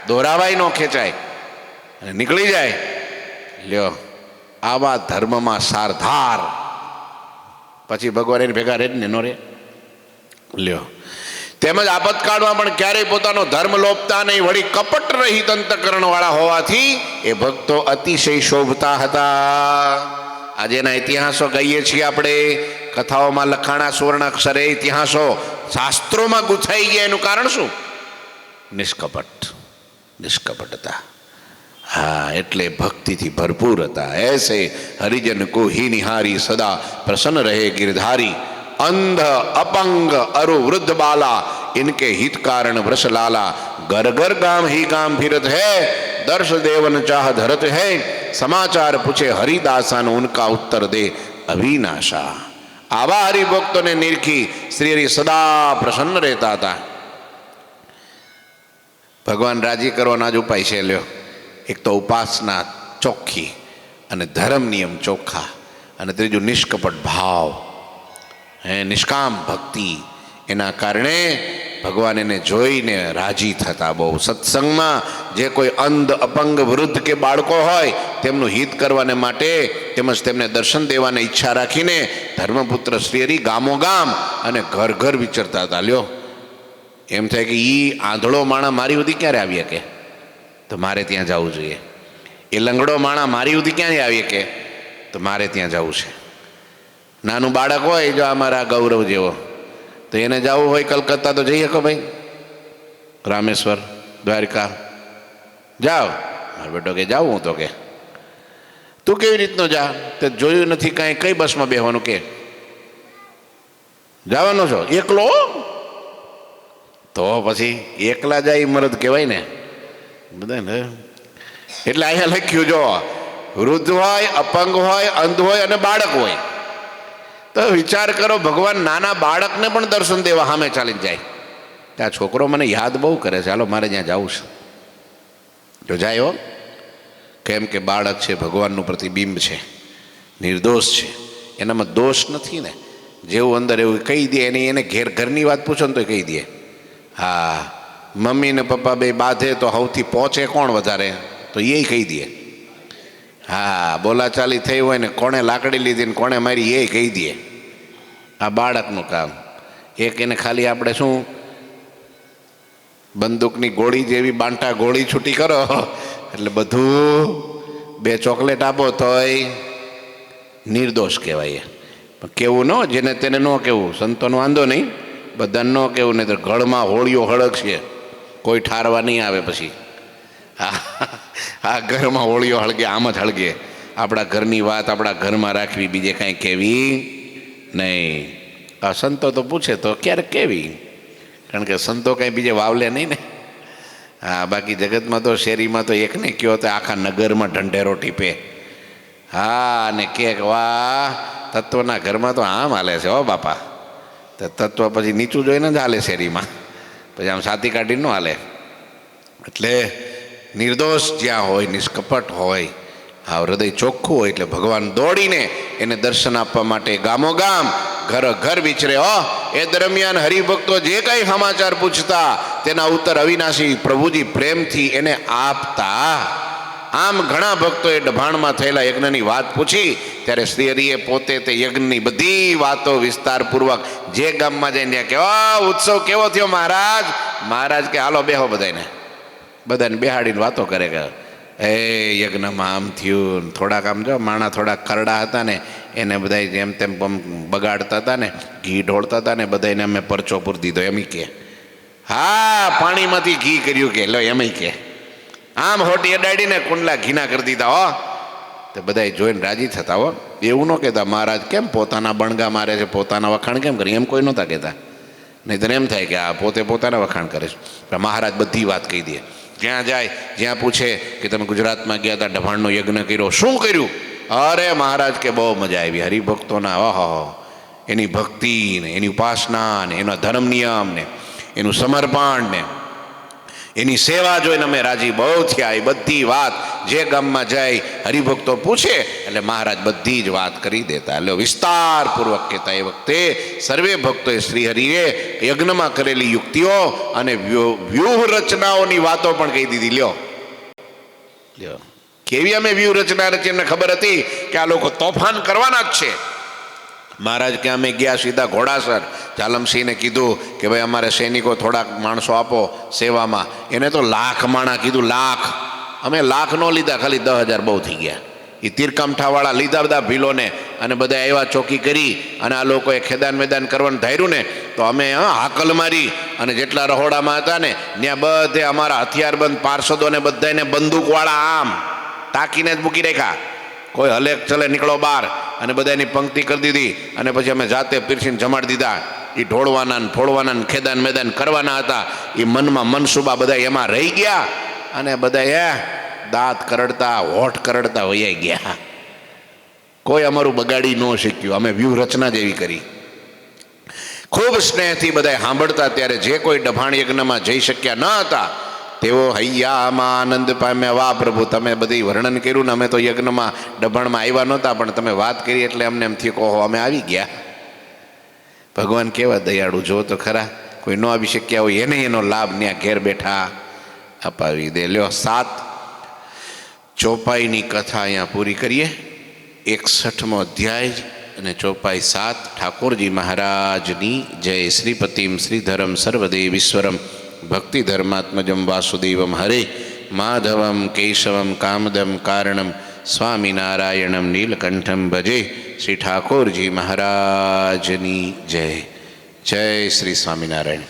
દોરાવાય ન ખેંચાય, અને નીકળી જાય. લ્યો, આવા ધર્મમાં સારધાર પછી ભગવાન એને ભેગા રહે ને નો રે. લ્યો, તેમજ આપતકાળમાં પણ ક્યારેય પોતાનો ધર્મ લોપતા નહીં. વળી કપટ રહિત અંતકરણ વાળા હોવાથી એ ભક્તો અતિશય શોભતા હતા. આજેના ઇતિહાસો કહીએ છીએ આપણે, કથાઓમાં લખાણા સુવર્ણ અક્ષરે ઇતિહાસો શાસ્ત્રોમાં ગુથાઈ ગયા. એનું કારણ શું? નિષ્કપટતા. હા, એટલે ભક્તિથી ભરપૂર હતા. એસે હરિજન કો હી નિહારી સદા પ્રસન્ન રહે ગિરધારી. અંધ અપંગ અરુ વૃદ્ધ બાલા इनके हित कारण वृष लाला. घर घर गाम ही गाम फिरत है, दर्श देवन चाह धरत है. समाचार पूछे हरिदासान उनका उत्तर दे अविनाशा. आवा हरिभक्तों ने निरखी श्री हरि सदा प्रसन्न रहता था. ભગવાન રાજી કરવાના જ ઉપાય છે. લ્યો, એક તો ઉપાસના ચોખ્ખી અને ધર્મ નિયમ ચોખ્ખા, અને ત્રીજું નિષ્કપટ ભાવ, નિષ્કામ ભક્તિ. એના કારણે ભગવાન એને જોઈને રાજી થતા. બહુ સત્સંગમાં જે કોઈ અંધ અપંગ વૃદ્ધ કે બાળકો હોય તેમનું હિત કરવાને માટે તેમજ તેમને દર્શન દેવાની ઈચ્છા રાખીને ધર્મપુત્ર શ્રી હરિ ગામો ગામ અને ઘર ઘર વિચરતા હતા. લ્યો, એમ થાય કે એ આંધળો માણા મારી સુધી ક્યારે આવીએ કે, તો મારે ત્યાં જવું જોઈએ. એ લંગડો માણા મારી સુધી ક્યાં આવીએ કે, તો મારે ત્યાં જવું છે. નાનું બાળક હોય જો અમારા ગૌરવ જેવો, તો એને જવું હોય કલકત્તા તો જઈ શકો ભાઈ, રામેશ્વર, દ્વારકા જાઓ. મારો બેટો કે જાઉં. હું તો કે તું કેવી રીતનો જા, તે જોયું નથી કાંઈ, કઈ બસમાં બેસવાનું કે, જવાનો છો એકલો? તો પછી એકલા જાય મરદ કહેવાય ને બધા. એટલે અહીંયા લખ્યું, જો વૃદ્ધ હોય, અપંગ હોય, અંધ હોય અને બાળક હોય, તો વિચાર કરો, ભગવાન નાના બાળકને પણ દર્શન દેવા સામે ચાલી જાય. કે આ છોકરો મને યાદ બહુ કરે છે, હાલો મારે ત્યાં જવું છે. જો જાય હો, કેમ કે બાળક છે ભગવાનનું પ્રતિબિંબ છે, નિર્દોષ છે, એનામાં દોષ નથી ને. જેવું અંદર એવું કહી દે. એને ઘરની વાત પૂછો ને તો કહી દે. હા, મમ્મી ને પપ્પા બે બાંધે તો સૌથી પહોંચે કોણ વધારે, તો એ કહી દે. હા, બોલાચાલી થઈ હોય ને કોણે લાકડી લીધી ને કોણે મારી એ કહી દે. આ બાળકનું કામ. એક એને ખાલી આપણે શું બંદૂકની ગોળી જેવી બાંટા ગોળી છૂટી કરો એટલે બધું, બે ચોકલેટ આપો તોય નિર્દોષ કહેવાય. કેવું ન, જેને તેને ન કહેવું. સંતોનો વાંધો નહીં, બધાને ન કહેવું, નહીં તો ગળમાં હોળીઓ હળગશે, કોઈ ઠારવા નહીં આવે પછી. આ ઘરમાં હોળીઓ હળગે, આમ જ હળગે. આપણા ઘરની વાત આપણા ઘરમાં રાખવી, બીજે કાંઈ કહેવી નહીં. આ સંતો તો પૂછે તો ક્યારેક કહેવી, કારણ કે સંતો કાંઈ બીજે વાવલે નહીં ને. હા, બાકી જગતમાં તો શેરીમાં તો એકને કહો તો આખા નગરમાં ઢંઢેરો ટીપે. હા, અને કે વાહ, તત્વના ઘરમાં તો આમ હાલે છે હો બાપા. તો તત્વ પછી નીચું જોઈને જ હાલે શેરીમાં, પછી આમ સાતી કાઢીને ન હાલે. એટલે નિર્દોષ જ્યાં હોય, નિષ્કપટ હોય, આ હૃદય ચોખ્ખું હોય, એટલે ભગવાન દોડીને એને દર્શન આપવા માટે ગામોગામ ઘર ઘર વિચરે. એ દરમિયાન હરિભક્તો જે કંઈ સમાચાર પૂછતા તેના ઉત્તર અવિનાશી પ્રભુજી પ્રેમથી એને આપતા. આમ ઘણા ભક્તોએ ડભાણમાં થયેલા યજ્ઞની વાત પૂછી ત્યારે શ્રીહરિએ પોતે તે યજ્ઞની બધી વાતો વિસ્તારપૂર્વક જે ગામમાં જઈને કે ઉત્સવ કેવો થયો મહારાજ. મહારાજ કે હાલો બેહો, બધાને બેહાડીને વાતો કરે કે એ યજ્ઞમાં આમ થયું. થોડાક આમ જો માણા થોડાક ખરડા હતા ને એને બધા જેમ તેમ બગાડતા હતા ને, ઘી ઢોળતા હતા ને, બધાને અમે પરચો પૂરી દીધો એમ કે. હા, પાણીમાંથી ઘી કર્યું કે લો એમ કે. આમ હોટી અડાડીને કુંડલા ઘીના કરી દીધા હો. તો બધા જોઈને રાજી થતા હો. એવું ન કહેતા મહારાજ કેમ પોતાના બણગા મારે છે, પોતાના વખાણ કેમ કરે, એમ કોઈ નહોતા કહેતા. નહીં તો એમ થાય કે આ પોતે પોતાના વખાણ કરે છે. મહારાજ બધી વાત કહી દે. જ્યાં જાય, જ્યાં પૂછે કે તમે ગુજરાતમાં ગયા હતા, ડભાણનો યજ્ઞ કર્યો, શું કર્યું? અરે મહારાજ કે બહુ મજા આવી. હરિભક્તોના એની ભક્તિ ને, એની ઉપાસના ને, એનો ધર્મ નિયમ ને, એનું સમર્પણ ને, એની સેવા જોઈને અમે રાજી બહુ થયા. એ બધી વાત જે ગામમાં જાય હરિભક્તો પૂછે એટલે મહારાજ બધી જ વાત કરી દેતા. એટલે વિસ્તારપૂર્વક કહેતા. એ વખતે સર્વે ભક્તોએ શ્રીહરિએ યજ્ઞમાં કરેલી યુક્તિઓ અને વ્યૂહ રચનાઓની વાતો પણ કહી દીધી. લ્યો કેવી અમે વ્યૂહ રચના રચી, એમને ખબર હતી કે આ લોકો તોફાન કરવાના જ છે. મહારાજ કે અમે ગયા સીધા ઘોડાસર. ઝાલમસિંહને કીધું કે ભાઈ અમારે સૈનિકો થોડાક માણસો આપો સેવામાં. એને તો લાખ માણા કીધું, લાખ. અમે લાખ ન લીધા, ખાલી 10,000 બહુ થઈ ગયા. એ તીરકામઠાવાળા લીધા બધા ભીલોને, અને બધા એવા ચોકી કરી, અને આ લોકોએ ખેદાન મેદાન કરવાનું ધાર્યું ને તો અમે હાકલ મારી, અને જેટલા રહોડામાં હતા ને ત્યાં બધે અમારા હથિયારબંધ પાર્ષદોને બધાને બંદૂકવાળા આમ તાકીને જ મૂકી રાખ્યા. કોઈ હલે ચલે નીકળો બહાર, અને બધાની પંક્તિ કરી દીધી. અને પછી અમે જાતે પીરસીને જમાડી દીધા. એ ઢોળવાના ને ફોડવાના ને ખેદાન મેદાન કરવાના હતા. એ મનમાં મનસુબા બધા એમાં રહી ગયા, અને બધા દાંત કરડતા હોઠ કરડતા વૈયા ગયા. કોઈ અમારું બગાડી ન શીખ્યું. અમે વ્યૂહ રચના જેવી કરી. ખૂબ સ્નેહથી બધા સાંભળતા. ત્યારે જે કોઈ ડભાણ યજ્ઞમાં જઈ શક્યા ન હતા તેઓ હૈયામાં આનંદ પામ્યા. વાહ પ્રભુ, તમે બધી વર્ણન કર્યું ને, અમે તો યજ્ઞમાં ડભાણમાં આવ્યા નહોતા, પણ તમે વાત કરી એટલે અમને એમ થયું કે ઓહો અમે આવી ગયા. ભગવાન કેવા દયાળુ, જો તો ખરા. કોઈ ન આવી શક્યા હોય એને એનો લાભ ત્યાં ઘેર બેઠા અપાવી દે. લ્યો 7 ચોપાઈની કથા અહીંયા પૂરી કરીએ. 61મો અધ્યાય અને ચોપાઈ 7. ઠાકોરજી મહારાજની જય. શ્રીપતિમ શ્રીધરમ સર્વદેવીશ્વરમ ભક્તિ ધર્માત્મજમ વાસુદેવમ હરે માધવમ કેશવમ કામદમ કારણમ સ્વામિનારાયણમ નીલકંઠમ ભજે. શ્રી ઠાકોરજી મહારાજની જય. જય શ્રી સ્વામિનારાયણ.